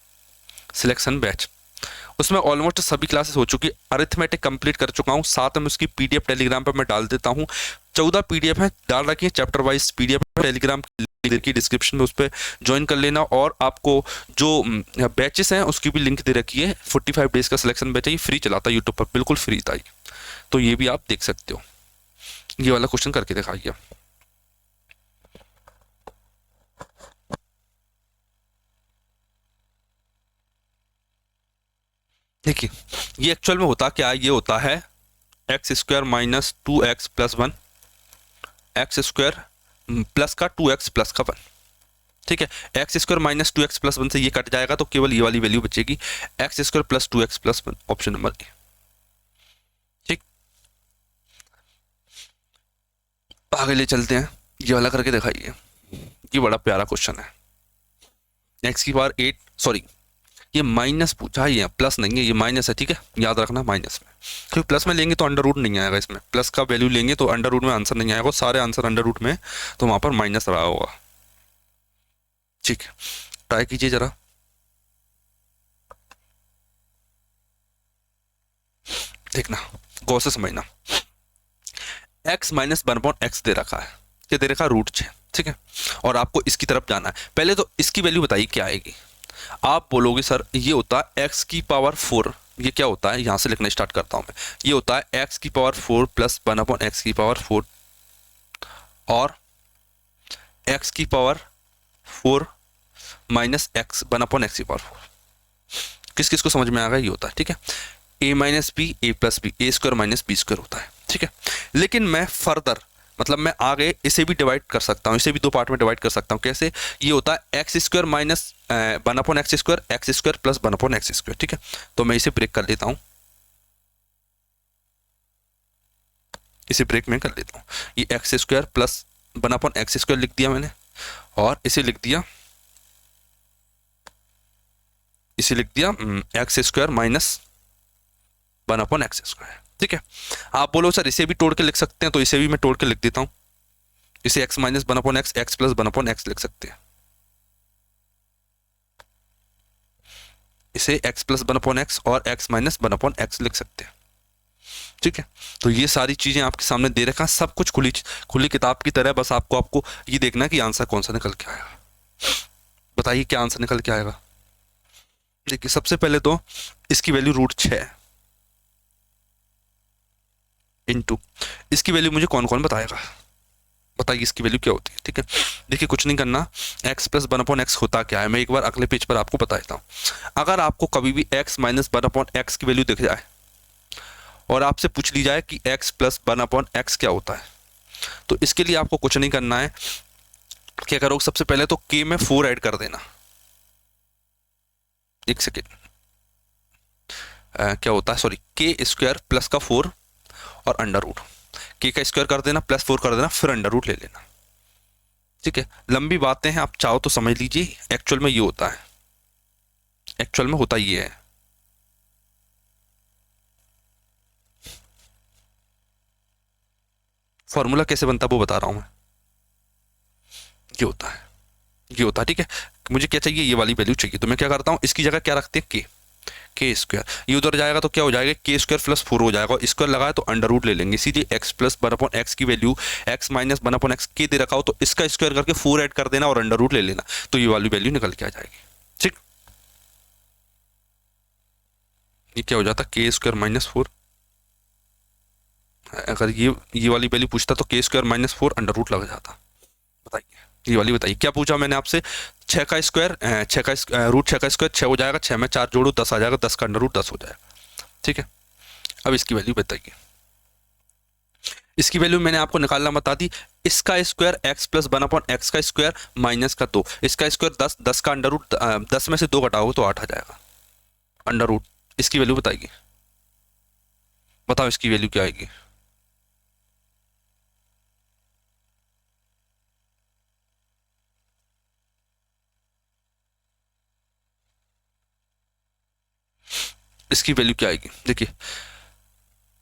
सिलेक्शन बैच, उसमें ऑलमोस्ट सभी क्लासेस हो चुकी, अरिथमेटिक कंप्लीट कर चुका हूँ, साथ में उसकी पीडीएफ टेलीग्राम पर मैं डाल देता हूँ। 14 पीडीएफ है डाल रखी है, चैप्टर वाइज पीडीएफ टेलीग्राम की डिस्क्रिप्शन में, उस पर ज्वाइन कर लेना। और आपको जो बैचेस हैं उसकी भी लिंक दे रखी है। 45 डेज का सिलेक्शन बैच है, ये फ्री चलाता है यूट्यूब पर, बिल्कुल फ्री था ये, तो ये भी आप देख सकते हो। ये वाला क्वेश्चन करके दिखाइए। देखिए ये एक्चुअल में होता क्या है, ये होता है x² minus 2x plus 1, x² plus का 2x प्लस का 1, ठीक है। x² माइनस 2x प्लस 1 से ये कट जाएगा, तो केवल ये वाली वैल्यू बचेगी, x² plus 2x plus 1, option number A, ठीक। आगे ले चलते हैं, ये वाला करके दिखाइए। ये बड़ा प्यारा क्वेश्चन है। x की पावर 8, सॉरी ये माइनस पूछा है, प्लस नहीं है, ये माइनस है, ठीक है, याद रखना माइनस में, क्योंकि प्लस में लेंगे तो अंडर रूट नहीं आएगा, इसमें प्लस का वैल्यू लेंगे तो अंडर रूट में आंसर नहीं आएगा, सारे आंसर अंडर रूट में, तो वहां पर माइनस रहा होगा, ठीक है। ट्राई कीजिए जरा, देखना गौर से समझना। x माइनस 1/x दे रखा है, क्या दे रखा है? √6, ठीक है, और आपको इसकी तरफ जाना है। पहले तो इसकी वैल्यू बताइए क्या आएगी, आप बोलोगे सर ये होता है एक्स की पावर 4, ये क्या होता है, यहाँ से लिखना स्टार्ट करता हूँ मैं। ये होता है एक्स की पावर 4 प्लस 1/x की पावर 4 और एक्स की पावर 4 माइनस एक्स 1/x की पावर 4। किस किस को समझ में आ गया, ये होता है, ठीक है। a minus B A plus B, A square minus B square होता है, ठीक है। लेकिन मैं फर्दर मतलब मैं आगे इसे भी डिवाइड कर सकता हूँ, इसे भी दो पार्ट में डिवाइड कर सकता हूँ। कैसे, ये होता है x square minus 1/x square, x square plus 1/x square, ठीक है। तो मैं इसे ब्रेक कर लेता हूँ, इसे ब्रेक में कर लेता हूँ। ये x square plus 1/x square लिख दिया मैंने, और इसे लिख दिया x square minus 1/x square, ठीक है। आप बोलो सर इसे भी तोड़ के लिख सकते हैं, तो इसे भी मैं तोड़ के लिख देता हूं। इसे x minus 1/x, x plus 1/x लिख सकते हैं। इसे x प्लस 1/x और x माइनस 1/x लिख सकते हैं, ठीक है। तो ये सारी चीजें आपके सामने दे रखा, सब कुछ खुली खुली किताब की तरह। बस आपको ये देखना कि आंसर कौन सा निकल के आएगा। बताइए क्या आंसर निकल के आएगा। देखिए सबसे पहले तो इसकी वैल्यू √6 इंटू इसकी वैल्यू मुझे कौन कौन बताएगा, बताइए इसकी वैल्यू क्या होती है, ठीक है। देखिए कुछ नहीं करना, x प्लस 1/x होता क्या है, मैं एक बार अगले पेज पर आपको बता देता हूँ। अगर आपको कभी भी x माइनस 1/x की वैल्यू दिख जाए और आपसे पूछ ली जाए कि x प्लस 1/x क्या होता है, तो इसके लिए आपको कुछ नहीं करना है। क्या करोगे, सबसे पहले तो k में 4 ऐड कर देना। एक सेकेंड, क्या होता है, सॉरी, k स्क्वायर प्लस का 4 और अंडर रूट, के का स्क्वायर कर देना प्लस 4 कर देना, फिर अंडर रूट ले लेना, ठीक है। लंबी बातें हैं, आप चाहो तो समझ लीजिए। एक्चुअल में ये होता है, एक्चुअल में होता ये है। फॉर्मूला कैसे बनता है वो बता रहा हूं मैं। ये होता है, ये होता है, ठीक है। मुझे क्या चाहिए, ये वाली वैल्यू चाहिए, तो मैं क्या करता हूं, इसकी जगह क्या रखते हैं, के स्क्वायर। ये उधर जाएगा तो क्या हो जाएगा, के स्क्वायर प्लस 4 हो जाएगा, स्क्वायर लगाया तो अंडर रूट ले लेंगे। इसीलिए एक्स प्लस 1/x की वैल्यू x माइनस 1/x के दे रखा हो तो इसका स्क्वायर करके 4 ऐड कर देना और अंडर रूट ले लेना, तो ये वाली वैल्यू निकल के आ जाएगी, ठीक। ये क्या हो जाता, के स्क्वायर माइनस 4। अगर ये वाली वैल्यू पूछता तो के स्क्वायर माइनस 4 अंडर रूट लग जाता। बताइए ये वाली, बताइए क्या पूछा मैंने आपसे। 6 का स्क्वायर, 6 का √6 का स्क्वायर 6 हो जाएगा, 6 में 4 जोड़ो 10 आ जाएगा, 10 का अंडर रूट 10 हो जाएगा, ठीक है। अब इसकी वैल्यू बताइए। इसकी वैल्यू मैंने आपको निकालना बता दी। इसका स्क्वायर x प्लस 1/x का स्क्वायर माइनस का 2, इसका स्क्वायर 10, 10 का अंडर रूट 10 में से 2 घटाओगे तो 8 आ जाएगा अंडर रूट। इसकी वैल्यू बताइए, बताओ इसकी वैल्यू क्या आएगी। इसकी वैल्यू क्या आएगी, देखिए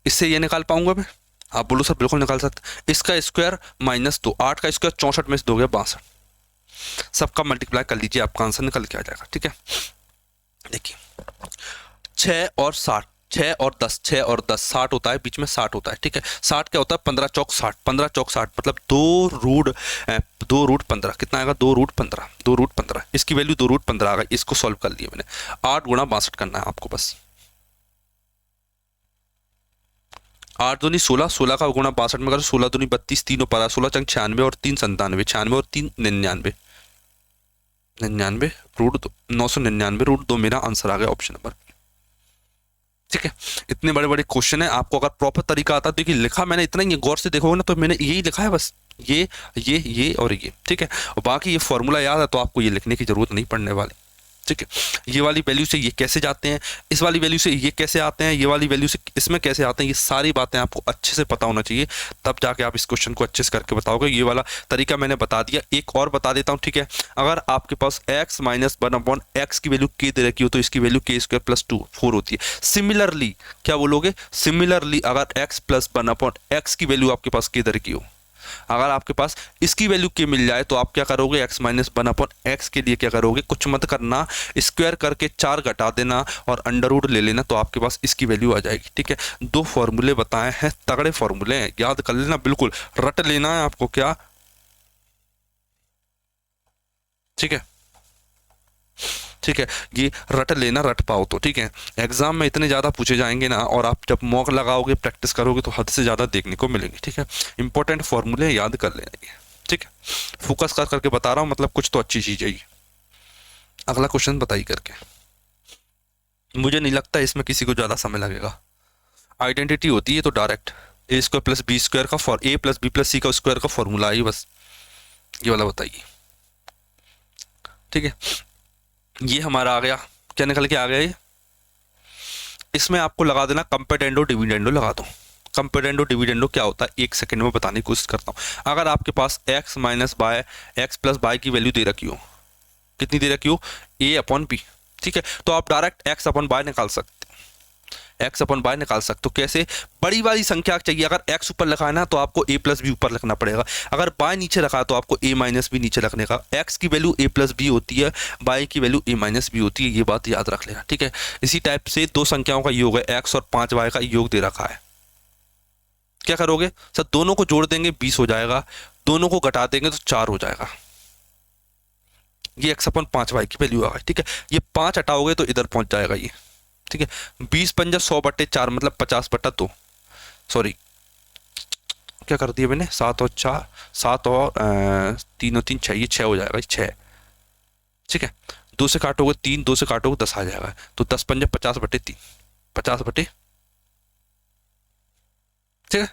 इससे ये निकाल पाऊंगा मैं, आप बोलो सर बिल्कुल निकाल सकते। इसका स्क्वायर माइनस 2, 8 का स्क्वायर 64 में से 2 गया 62, सबका मल्टीप्लाई कर लीजिए, आपका आंसर निकल के आ जाएगा, ठीक है। देखिए 6 और 60, 6 और 10, 6 और 10 60 होता है, बीच में 60 होता है, ठीक है। 60 क्या होता है, 15 चौक 60, 15 चौक 60 मतलब 2√15 कितना आएगा, 2√15, 2√15। इसकी वैल्यू 2√15 आ गई, इसको सॉल्व कर लिया मैंने। 8 गुणा 62 करना है आपको बस। 8 दूनी 16, 16 का गुणा 62 में करो, 16 दूनी 32, 3 पारा 16 चंग 96 और 3 97, 96 और 3 99, 99 √999 √2 मेरा आंसर आ गया, ऑप्शन नंबर, ठीक है। इतने बड़े बड़े क्वेश्चन है, आपको अगर प्रॉपर तरीका आता है, देखिए लिखा मैंने इतना ही, गौर से देखोगे ना तो मैंने यही लिखा है बस, ये और ये, ठीक है। और बाकी ये फॉर्मूला याद है तो आपको ये लिखने की जरूरत नहीं पड़ने वाली, ठीक है। ये वाली वैल्यू से ये कैसे जाते हैं, इस वाली वैल्यू से ये कैसे आते हैं, ये वाली वैल्यू से इसमें कैसे आते हैं, ये सारी बातें आपको अच्छे से पता होना चाहिए, तब जाके आप इस क्वेश्चन को अच्छे से करके बताओगे। ये वाला तरीका मैंने बता दिया, एक और बता देता हूँ, ठीक है। अगर आपके पास x माइनस 1/x की वैल्यू k दे रखी हो तो इसकी वैल्यू k स्क्वायर प्लस 2 4 होती है। सिमिलरली क्या बोलोगे, सिमिलरली अगर x प्लस 1/x की वैल्यू आपके पास k दे रखी हो, अगर आपके पास इसकी वैल्यू k मिल जाए तो आप क्या करोगे, x माइनस 1/x के लिए क्या करोगे, कुछ मत करना, स्क्वायर करके 4 घटा देना और अंडर रूट ले लेना, तो आपके पास इसकी वैल्यू आ जाएगी, ठीक है। 2 फॉर्मूले बताए हैं, तगड़े फॉर्मूले हैं, याद कर लेना, बिल्कुल रट लेना है आपको, क्या, ठीक है। ठीक है, ये रट लेना, रट पाओ तो। ठीक है, एग्जाम में इतने ज़्यादा पूछे जाएंगे ना, और आप जब मॉक लगाओगे, प्रैक्टिस करोगे तो हद से ज़्यादा देखने को मिलेंगे। ठीक है, इंपॉर्टेंट फॉर्मूले याद कर लेना ये। ठीक है, फोकस कर करके बता रहा हूँ, मतलब कुछ तो अच्छी चीज़ है ये। अगला क्वेश्चन बताइए करके, मुझे नहीं लगता इसमें किसी को ज़्यादा समय लगेगा। आइडेंटिटी होती है तो डायरेक्ट ए स्क्वायर प्लस बी स्क्वायर का ए प्लस बी प्लस सी का स्क्वायर का फॉर्मूला है बस, ये वाला बताइए। ठीक है, ये हमारा आ गया, क्या निकल के आ गया ये। इसमें आपको लगा देना कंपेटेंडो डिविडेंडो लगा दो। कंपेटेंडो डिविडेंडो क्या होता है, एक सेकंड में बताने की कोशिश करता हूँ। अगर आपके पास x minus by X plus by की वैल्यू दे रखी हो, कितनी दे रखी हो, a अपॉन पी। ठीक है, तो आप डायरेक्ट x अपॉन बाय निकाल सकते, x अपॉन बाय निकाल सकते हो। कैसे, बड़ी वाली संख्या चाहिए, अगर x ऊपर लिखा है ना तो आपको a प्लस बी ऊपर लिखना पड़ेगा, अगर बाय नीचे रखा है तो आपको a माइनस बी नीचे रखने का। x की वैल्यू a प्लस बी होती है, बाय की वैल्यू a माइनस बी होती है, ये बात याद रख लेना। ठीक है, इसी टाइप से दो संख्याओं का योग है x और 5y का योग दे रखा है, क्या करोगे सर, दोनों को जोड़ देंगे 20 हो जाएगा, दोनों को घटा देंगे तो 4 हो जाएगा। ये x अपन 5y की वैल्यू आ गई। ठीक है, ये 5 हटाओगे तो इधर पहुंच जाएगा ये। ठीक है, 20 पंजा 100/4 मतलब 50/2, सॉरी क्या कर दिया मैंने, 7 और 4, 7 और 3 और 3 6, ये 6 हो जाएगा, 6। ठीक है, 2 से काटोगे 3, 2 से काटोगे 10 आ जाएगा, तो 10 पंजा 50/3, 50/। ठीक है,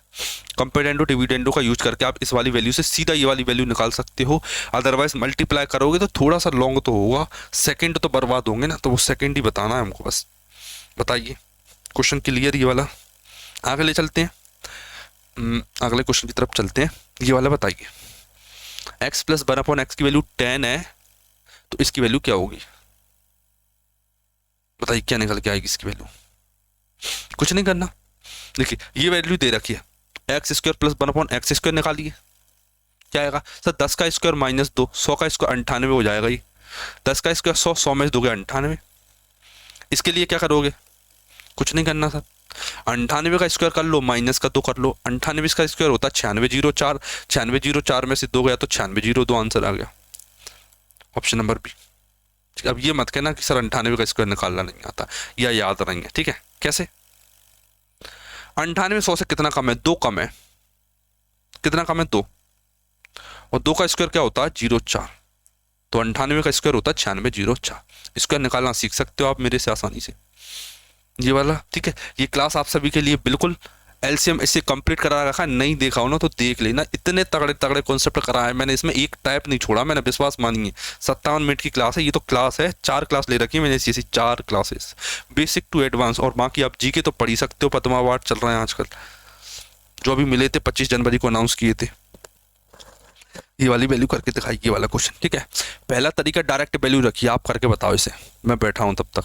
कंपेरेंडो डिविडेंडो का यूज करके आप इस वाली वैल्यू से सीधा ये वाली वैल्यू निकाल सकते हो। अदरवाइज मल्टीप्लाई करोगे तो थोड़ा सा लॉन्ग तो होगा, सेकंड तो बर्बाद होंगे ना, तो वो सेकंड ही बताना है हमको बस। बताइए, क्वेश्चन क्लियर ये वाला। आगे ले चलते हैं, अगले क्वेश्चन की तरफ चलते हैं। ये वाला बताइए, x प्लस 1/x की वैल्यू 10 है, तो इसकी वैल्यू क्या होगी, बताइए क्या निकल के आएगी इसकी वैल्यू। कुछ नहीं करना, देखिए ये वैल्यू दे रखी है, x square plus 1/x square निकालिए, क्या आएगा सर, 10 का स्क्वायर माइनस 2, 100 का स्क्वायर 98 हो जाएगा ये, 10 का स्क्वायर 100, 100 में से दोगे 98। इसके लिए क्या करोगे, कुछ नहीं करना सर, 98 का स्क्वायर कर लो, माइनस का 2 कर लो, 98 का स्क्वायर होता है 9604, 9604 में से 2 गया तो 9602, आंसर आ गया, ऑप्शन नंबर बी। अब ये मत कहना कि सर 98 का स्क्वायर निकालना नहीं आता या याद नहीं है। ठीक है, कैसे, 98 100 से कितना कम है, 2 कम है, कितना कम है 2, और 2 का स्क्वायर क्या होता है 04, तो 98 का स्क्वायर होता है 9604। स्क्वायर निकालना सीख सकते हो आप मेरे से आसानी से, ये वाला। ठीक है, ये क्लास आप सभी के लिए बिल्कुल एलसीएम इससे कंप्लीट करा रखा है, नहीं देखा हो ना तो देख लेना, इतने तगड़े तगड़े कॉन्सेप्ट कराया है मैंने, इसमें एक टाइप नहीं छोड़ा मैंने, विश्वास मानिए। 57 मिनट की क्लास है ये, तो क्लास है 4 क्लास ले रखी है मैंने ऐसी 4 क्लासेस, बेसिक टू एडवांस, और बाकी आप जीके तो पढ़ ही सकते हो, पद्मा अवार्ड चल रहे हैं आजकल, जो अभी मिले थे 25 जनवरी को अनाउंस किए थे। ये वाली वैल्यू करके दिखाई, ये वाला क्वेश्चन। ठीक है, पहला तरीका डायरेक्ट वैल्यू रखिए, आप करके बताओ इसे, मैं बैठा हूँ तब तक।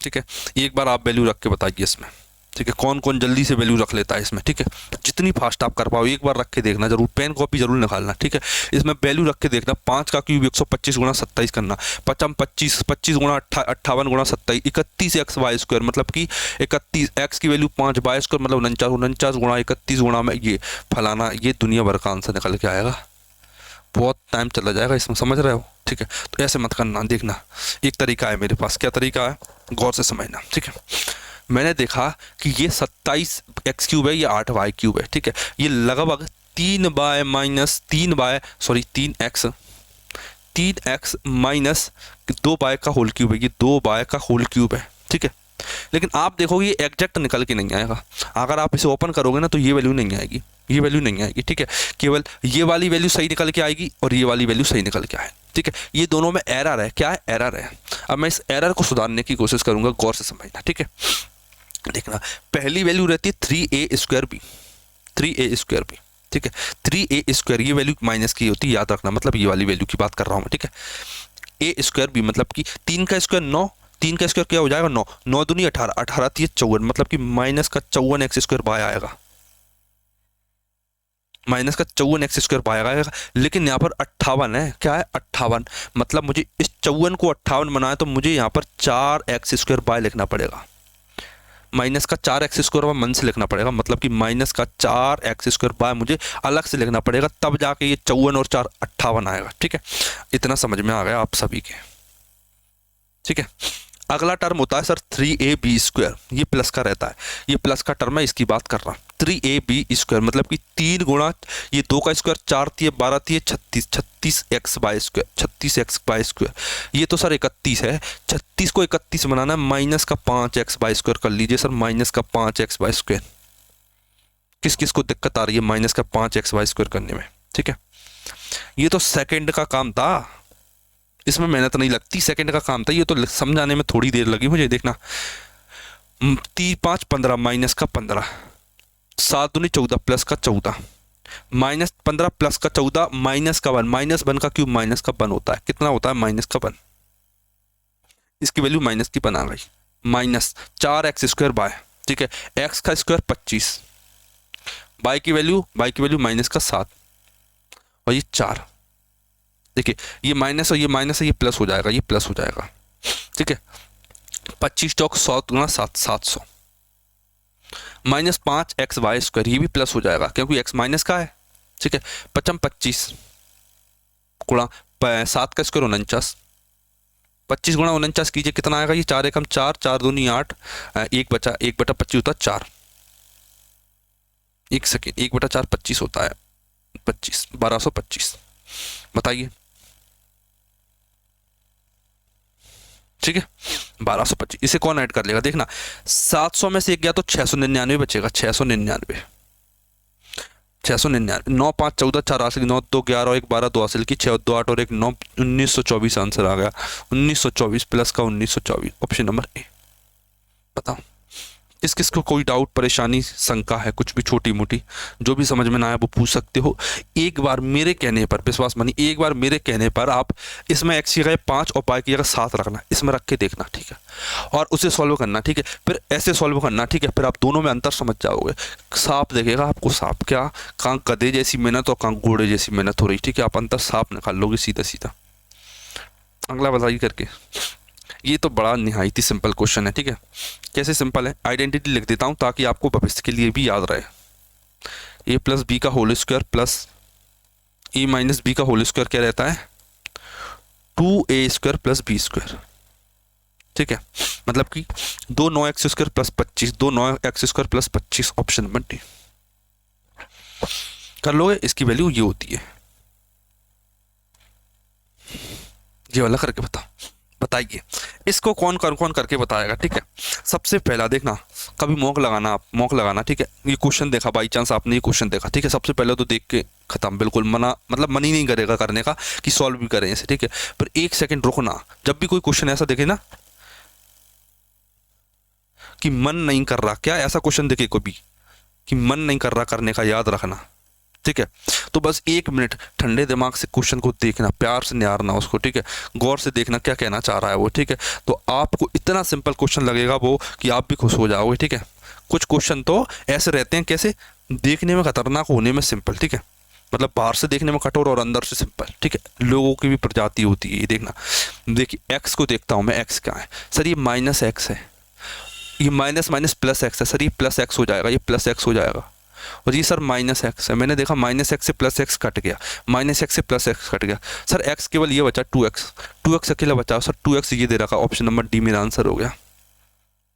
ठीक है, एक बार आप वैल्यू रख के बताइए इसमें। ठीक है, कौन कौन जल्दी से वैल्यू रख लेता है इसमें। ठीक है, जितनी फास्ट आप कर पाओ एक बार रख के देखना जरूर, पेन कॉपी जरूर निकालना। ठीक है, इसमें वैल्यू रख के देखना, 5 का क्यूब 125 गुणा 27 करना, 25 25 गुणा 58 गुणा 27, 31 एक्स वाई स्क्वायर, मतलब कि 31 एक्स की वैल्यू 5 वाई स्क्वायर मतलब 49 गुणा 31 गुणा में ये फलाना, ये दुनिया भर का आंसर निकल के आएगा, बहुत टाइम चला जाएगा इसमें, समझ रहे हो। ठीक है, तो ऐसे मत करना, देखना एक तरीका है मेरे पास, क्या तरीका है गौर से समझना। ठीक है, मैंने देखा कि ये 27 एक्स क्यूब है, ये 8 वाई क्यूब है। ठीक है, ये लगभग 3 by minus 3 X minus 2 by का होल क्यूब है, ये 2 बाय का होल क्यूब है। ठीक है, लेकिन आप देखोगे ये एग्जैक्ट निकल के नहीं आएगा, अगर आप इसे ओपन करोगे ना तो ये वैल्यू नहीं आएगी, ये वैल्यू नहीं आएगी। ठीक है, केवल ये वाली वैल्यू सही निकल के आएगी और ये वाली वैल्यू सही निकल के आए। ठीक है, ये दोनों में एरर है, क्या है, एरर है। अब मैं इस एरर को सुधारने की कोशिश करूंगा, गौर से समझना। ठीक है, देखना, पहली वैल्यू रहती है 3a square B, 3a square B. ठीक है, 3a स्क्वायर ये वैल्यू माइनस की होती है, याद रखना, मतलब ये वाली वैल्यू की बात कर रहा हूँ मैं। ठीक है, a स्क्वायर बी मतलब कि 3 का स्क्वायर 9, 3 का स्क्वायर क्या हो जाएगा 9, 9 दूनी 18, 18 3 54, मतलब कि माइनस का 54 एक्स स्क्वायर बाय आएगा, माइनस का 54 एक्स स्क्वायर बाय आएगा। लेकिन यहाँ पर 58 है, क्या है 58, मतलब मुझे इस 54 को 58 बनाए तो मुझे यहाँ पर 4 एक्स स्क्वायर बाय लिखना पड़ेगा, माइनस का 4 एक्स स्क्वायर मन से लिखना पड़ेगा, मतलब कि माइनस का 4 एक्स स्क्वायर बाय मुझे अलग से लिखना पड़ेगा, तब जाके ये 54 और 4 58 आएगा। ठीक है, इतना समझ में आ गया आप सभी के। ठीक है। अगला टर्म होता है सर 3ab², ये प्लस का रहता है, ये प्लस का टर्म है, इसकी बात कर रहा हूँ। 3ab² मतलब कि 3 गुणा ये 2 का स्क्वायर, 4 3 12 3 36, 36x² 36x²। ये तो सर 31 है, 36 को 31 बनाना है, माइनस का 5x² कर लीजिए सर, माइनस का 5x²। किस किस को दिक्कत आ रही है माइनस का 5x² करने में? ठीक है, ये तो सेकंड का काम था, इसमें मेहनत नहीं लगती, सेकंड का काम था, ये तो समझाने में थोड़ी देर लगी मुझे। देखना 3 5 15 माइनस का 15, 7 दूनी 14 प्लस का 14, माइनस 15 प्लस का 14 माइनस का 1, माइनस 1 का क्यूब माइनस का 1 होता है, कितना होता है माइनस का 1, इसकी वैल्यू माइनस की 1 आ गई, माइनस 4x² बाय, ठीक है, x का स्क्वायर 25, बाय की वैल्यू माइनस का 7 और ये 4। देखिए ये माइनस और ये माइनस है, ये प्लस हो जाएगा, ये प्लस हो जाएगा, ठीक है। 25 चौक 100 गुना 7 700, माइनस 5xy², ये भी प्लस हो जाएगा क्योंकि x माइनस का है, ठीक है। 55 25 गुणा 7 का स्क्वायर 49, 25 गुणा 49 कीजिए, कितना आएगा? ये 4 एकम 4, 4 दूनी 8, 1/25 होता है 4, 1 सेकेंड, 1/4 25 होता है, 25 1225, बताइए, ठीक है 1225। इसे कौन ऐड कर लेगा? देखना 700 में से एक गया तो 699 बचेगा, 699 699, 9 5 14 4 हासिल, 9 2 11 और 1 12 2 हासिल की, 6 2 8 और 1 9, 1924 आंसर आ गया, 1924 प्लस का 1924, ऑप्शन नंबर ए। बताओ किस किस को कोई डाउट, परेशानी, शंका है, कुछ भी छोटी मोटी जो भी समझ में ना आए वो पूछ सकते हो। एक बार मेरे कहने पर, विश्वास मानिए, एक बार मेरे कहने पर आप इसमें x की जगह 5 और y की जगह 7 रखना, इसमें रख के देखना, ठीक है, और उसे सॉल्व करना, ठीक है, फिर ऐसे सॉल्व करना, ठीक है, फिर आप दोनों में अंतर समझ जाओगे, साफ देखेगा आपको, साफ क्या, कहाँ गधे जैसी मेहनत और कहाँ घोड़े जैसी मेहनत हो रही, ठीक है, आप अंतर साफ निकाल लोगे सीधा सीधा। अगला बताइए करके, ये तो बड़ा निहायती सिंपल क्वेश्चन है, ठीक है। कैसे सिंपल है? आइडेंटिटी लिख देता हूँ ताकि आपको भविष्य के लिए भी याद रहे। a प्लस बी का whole square plus a minus B का होल स्क्वायर क्या रहता है? 2a² प्लस b², ठीक है, मतलब कि 2 9x² plus 25, 2 9x² plus 25, option number D कर लोगे। इसकी वैल्यू ये होती है, ये वाला करके बताओ, बताइए इसको कौन करके बताएगा, ठीक है। सबसे पहला देखना, कभी मॉक लगाना, आप मॉक लगाना, ठीक है, ये क्वेश्चन देखा, बाई चांस आपने ये क्वेश्चन देखा, ठीक है, सबसे पहले तो देख के खत्म, बिल्कुल मना, मतलब मन ही नहीं करेगा करने का कि सॉल्व भी करें इसे, ठीक है, पर 1 सेकंड रुकना, जब भी कोई क्वेश्चन ऐसा देखे ना कि मन नहीं कर रहा, क्या ऐसा क्वेश्चन देखे कभी कि मन नहीं कर रहा करने का, याद रखना, ठीक है, तो बस 1 मिनट ठंडे दिमाग से क्वेश्चन को देखना, प्यार से निहारना उसको, ठीक है, गौर से देखना क्या कहना चाह रहा है वो, ठीक है, तो आपको इतना सिंपल क्वेश्चन लगेगा वो कि आप भी खुश हो जाओगे, ठीक है। कुछ क्वेश्चन तो ऐसे रहते हैं, कैसे, देखने में खतरनाक, होने में सिंपल, ठीक है, मतलब बाहर से देखने में कठोर और अंदर से सिंपल, ठीक है, लोगों की भी प्रजाति होती है, ये देखना। देखिए एक्स को देखता हूँ मैं, एक्स क्या है सर? ये माइनस एक्स है, ये माइनस माइनस प्लस एक्स है सर, ये प्लस एक्स हो जाएगा, ये प्लस एक्स हो जाएगा, और ये सर माइनस एक्स है, मैंने देखा माइनस एक्स से प्लस एक्स कट गया, माइनस एक्स से प्लस एक्स कट गया, सर एक्स केवल ये बचा 2x अकेला बचा, सर 2x ये दे रखा, ऑप्शन नंबर डी मेरा आंसर हो गया।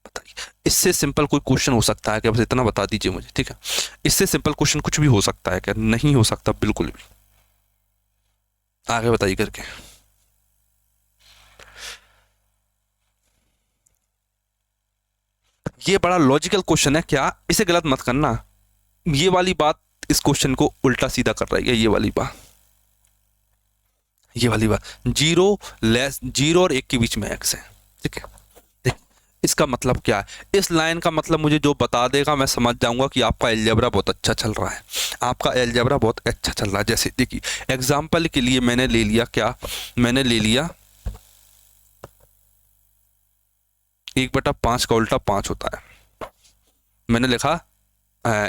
बताइए इससे सिंपल कोई क्वेश्चन हो सकता है क्या? बस इतना बता दीजिए मुझे, ठीक है, इससे सिंपल क्वेश्चन कुछ भी हो सकता है क्या? नहीं हो सकता बिल्कुल भी। आगे बताइए करके, ये बड़ा लॉजिकल क्वेश्चन है क्या, इसे गलत मत करना, ये वाली बात इस क्वेश्चन को उल्टा सीधा कर रही है, ये वाली बात, ये वाली बात, 0 और 1 के बीच में x है, ठीक है, इसका मतलब क्या है? इस लाइन का मतलब मुझे जो बता देगा मैं समझ जाऊंगा कि आपका अलजेब्रा बहुत अच्छा चल रहा है, आपका अलजेब्रा बहुत अच्छा चल रहा है। जैसे देखिए एग्जाम्पल के लिए मैंने ले लिया क्या, मैंने ले लिया 1/5 का उल्टा 5 होता है, मैंने लिखा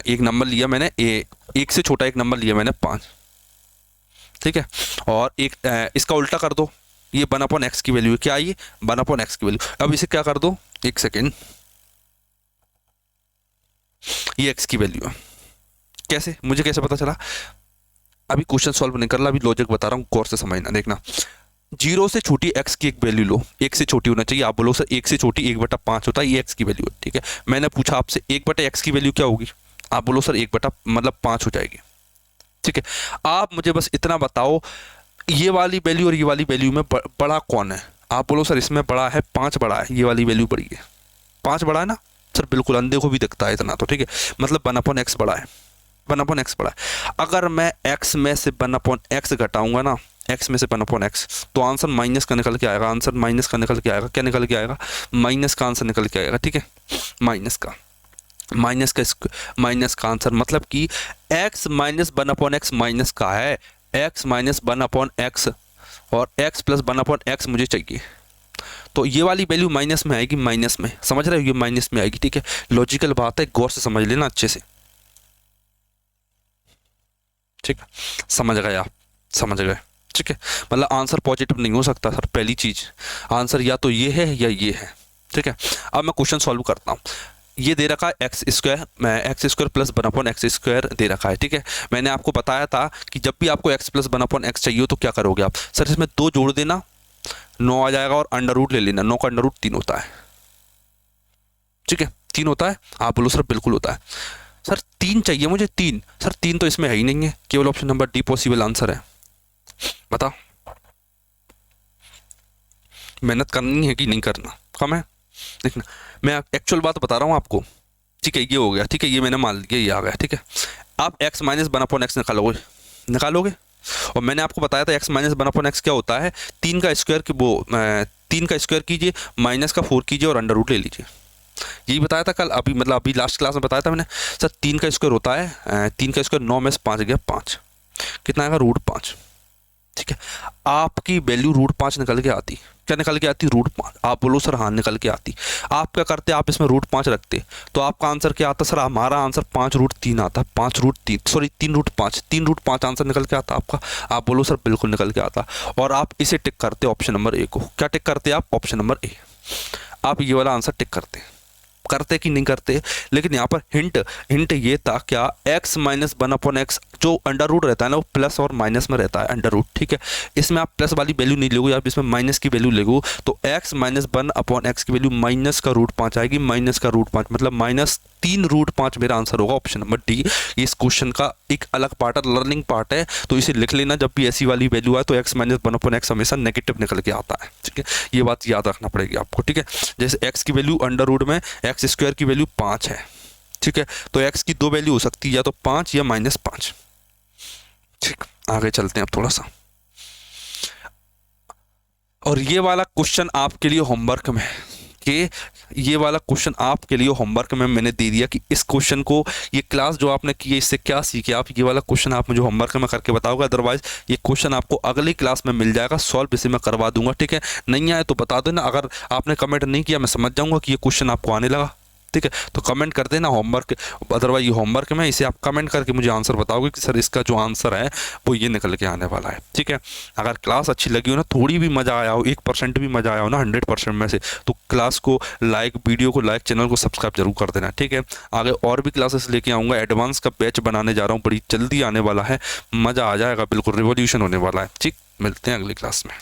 एक नंबर लिया मैंने, एक से छोटा एक नंबर लिया मैंने 5, ठीक है, और एक इसका उल्टा कर दो, ये 1/x की वैल्यू है, क्या ये 1/x की वैल्यू, अब इसे क्या कर दो, 1 सेकेंड, ये x की वैल्यू है, कैसे, मुझे कैसे पता चला? अभी क्वेश्चन सॉल्व नहीं कर रहा, अभी लॉजिक बता रहा हूँ, गौर से समझना, देखना जीरो से छोटी एक्स की एक वैल्यू लो, एक से छोटी होना चाहिए। आप बोलो सर एक से छोटी 1/5 होता है, ये एक्स की वैल्यू है, ठीक है। मैंने पूछा आपसे 1/x की वैल्यू क्या होगी, आप बोलो सर 1/5 हो जाएगी, ठीक है। आप मुझे बस इतना बताओ ये वाली वैल्यू और ये वाली वैल्यू में बड़ा कौन है। आप बोलो सर इसमें बड़ा है 5 बड़ा है, ये वाली वैल्यू बड़ी है, 5 बड़ा है ना सर, बिल्कुल अंधे को भी दिखता है इतना तो, ठीक है। मतलब 1/x बड़ा है, 1/x बड़ा है। अगर मैं x में से 1/x घटाऊंगा ना, x में से 1/x, तो आंसर माइनस का निकल के आएगा, आंसर माइनस का निकल के आएगा। क्या निकल के आएगा, माइनस का आंसर निकल के आएगा, ठीक है। माइनस का आंसर मतलब कि x माइनस 1/x माइनस का है, x माइनस 1/x और x प्लस 1/x मुझे चाहिए, तो ये वाली वैल्यू माइनस में आएगी, माइनस में, समझ रहे हो, ये माइनस में आएगी, ठीक है। लॉजिकल बात है, गौर से समझ लेना अच्छे से, ठीक है। समझ गए आप, समझ गए, ठीक है। मतलब आंसर पॉजिटिव नहीं हो सकता सर, पहली चीज आंसर या तो ये है या ये है, ठीक है। अब मैं क्वेश्चन सॉल्व करता हूँ। ये दे रखा है एक्स स्क्वायर प्लस 1/x² दे रखा है, ठीक है। मैंने आपको बताया था कि जब भी आपको x प्लस 1/x चाहिए हो तो क्या करोगे आप, सर इसमें 2 जोड़ देना, 9 आ जाएगा और अंडर रूट ले लेना, 9 का अंडर रूट 3 होता है, ठीक है, 3 होता है। आप बोलो सर बिल्कुल होता है। सर 3 चाहिए मुझे, 3, सर 3 तो इसमें है ही नहीं है, केवल option number D possible answer है। बताओ मेहनत करनी है कि नहीं करना, कम है, देखना मैं एक्चुअल बात बता रहा हूँ आपको, ठीक है। ये हो गया, ठीक है, ये मैंने मान लिया, ये आ गया, ठीक है। आप x माइनस 1/x निकालोगे और मैंने आपको बताया था x माइनस 1/x क्या होता है, 3 का स्क्वायर की वो 3 का स्क्वायर कीजिए, माइनस का 4 कीजिए और अंडर रूट ले लीजिए, यही बताया था कल, अभी मतलब अभी लास्ट क्लास में बताया था मैंने। सर 3 का स्क्वायर होता है 3 का स्क्वायर 9 में से 5 गया 5, कितना आएगा √5, ठीक है। आपकी वैल्यू √5 निकल के आती, क्या निकल के आती, √5। आप बोलो सर हाँ निकल के आती। आप क्या करते, आप इसमें √5 रखते तो आपका आंसर क्या आता, सर हमारा आंसर 5√3 आता, 5√3 सॉरी 3√5 आंसर निकल के आता आपका। आप बोलो सर बिल्कुल निकल के आता। और आप इसे टिक करते ऑप्शन नंबर ए को, क्या टिक करते आप, ऑप्शन नंबर ए, आप ये वाला आंसर टिक करते कि नहीं करते। लेकिन यहाँ पर हिंट ये था क्या, x माइनस 1/x जो अंडर रूट रहता है ना वो प्लस और माइनस में रहता है अंडर रूट, ठीक है। इसमें आप प्लस वाली वैल्यू नहीं लोगे, आप इसमें माइनस की वैल्यू लोगे, तो x माइनस 1/x की वैल्यू माइनस का √5 आएगी, माइनस का √5 मतलब -3√5 मेरा आंसर होगा, ऑप्शन नंबर डी। इस क्वेश्चन का एक अलग पार्ट है, लर्निंग पार्ट है, तो इसे लिख लेना, जब भी ऐसी वाली वैल्यू आए तो x माइनस 1/x हमेशा नेगेटिव निकल के आता है, ठीक है। ये बात याद रखना पड़ेगी आपको, ठीक है। जैसे x की वैल्यू अंडर रूट में x² की वैल्यू 5 है, ठीक है, तो x की 2 वैल्यू हो सकती है, या तो 5 या -5, ठीक। आगे चलते हैं अब थोड़ा सा, और ये वाला क्वेश्चन आपके लिए होमवर्क में, कि ये वाला क्वेश्चन आपके लिए होमवर्क में मैंने दे दिया कि इस क्वेश्चन को, ये क्लास जो आपने की है इससे क्या सीखे आप, ये वाला क्वेश्चन आप मुझे होमवर्क में करके बताओगे। अदरवाइज ये क्वेश्चन आपको अगली क्लास में मिल जाएगा, सॉल्व इसे मैं करवा दूंगा, ठीक है। नहीं आए तो बता देना, अगर आपने कमेंट नहीं किया मैं समझ जाऊंगा कि ये क्वेश्चन आपको आने लगा, ठीक है। तो कमेंट कर देना होमवर्क, अदरवाइज ये होमवर्क में इसे आप कमेंट करके मुझे आंसर बताओगे कि सर इसका जो आंसर है वो ये निकल के आने वाला है, ठीक है। अगर क्लास अच्छी लगी हो ना, थोड़ी भी मज़ा आया हो, 1% भी मज़ा आया हो ना 100% में से, तो क्लास को लाइक, वीडियो को लाइक, चैनल को सब्सक्राइब जरूर कर देना, ठीक है। आगे और भी क्लासेस लेके आऊँगा, एडवांस का बैच बनाने जा रहा हूँ, बड़ी जल्दी आने वाला है, मज़ा आ जाएगा, बिल्कुल रिवॉल्यूशन होने वाला है, ठीक। मिलते हैं अगली क्लास में।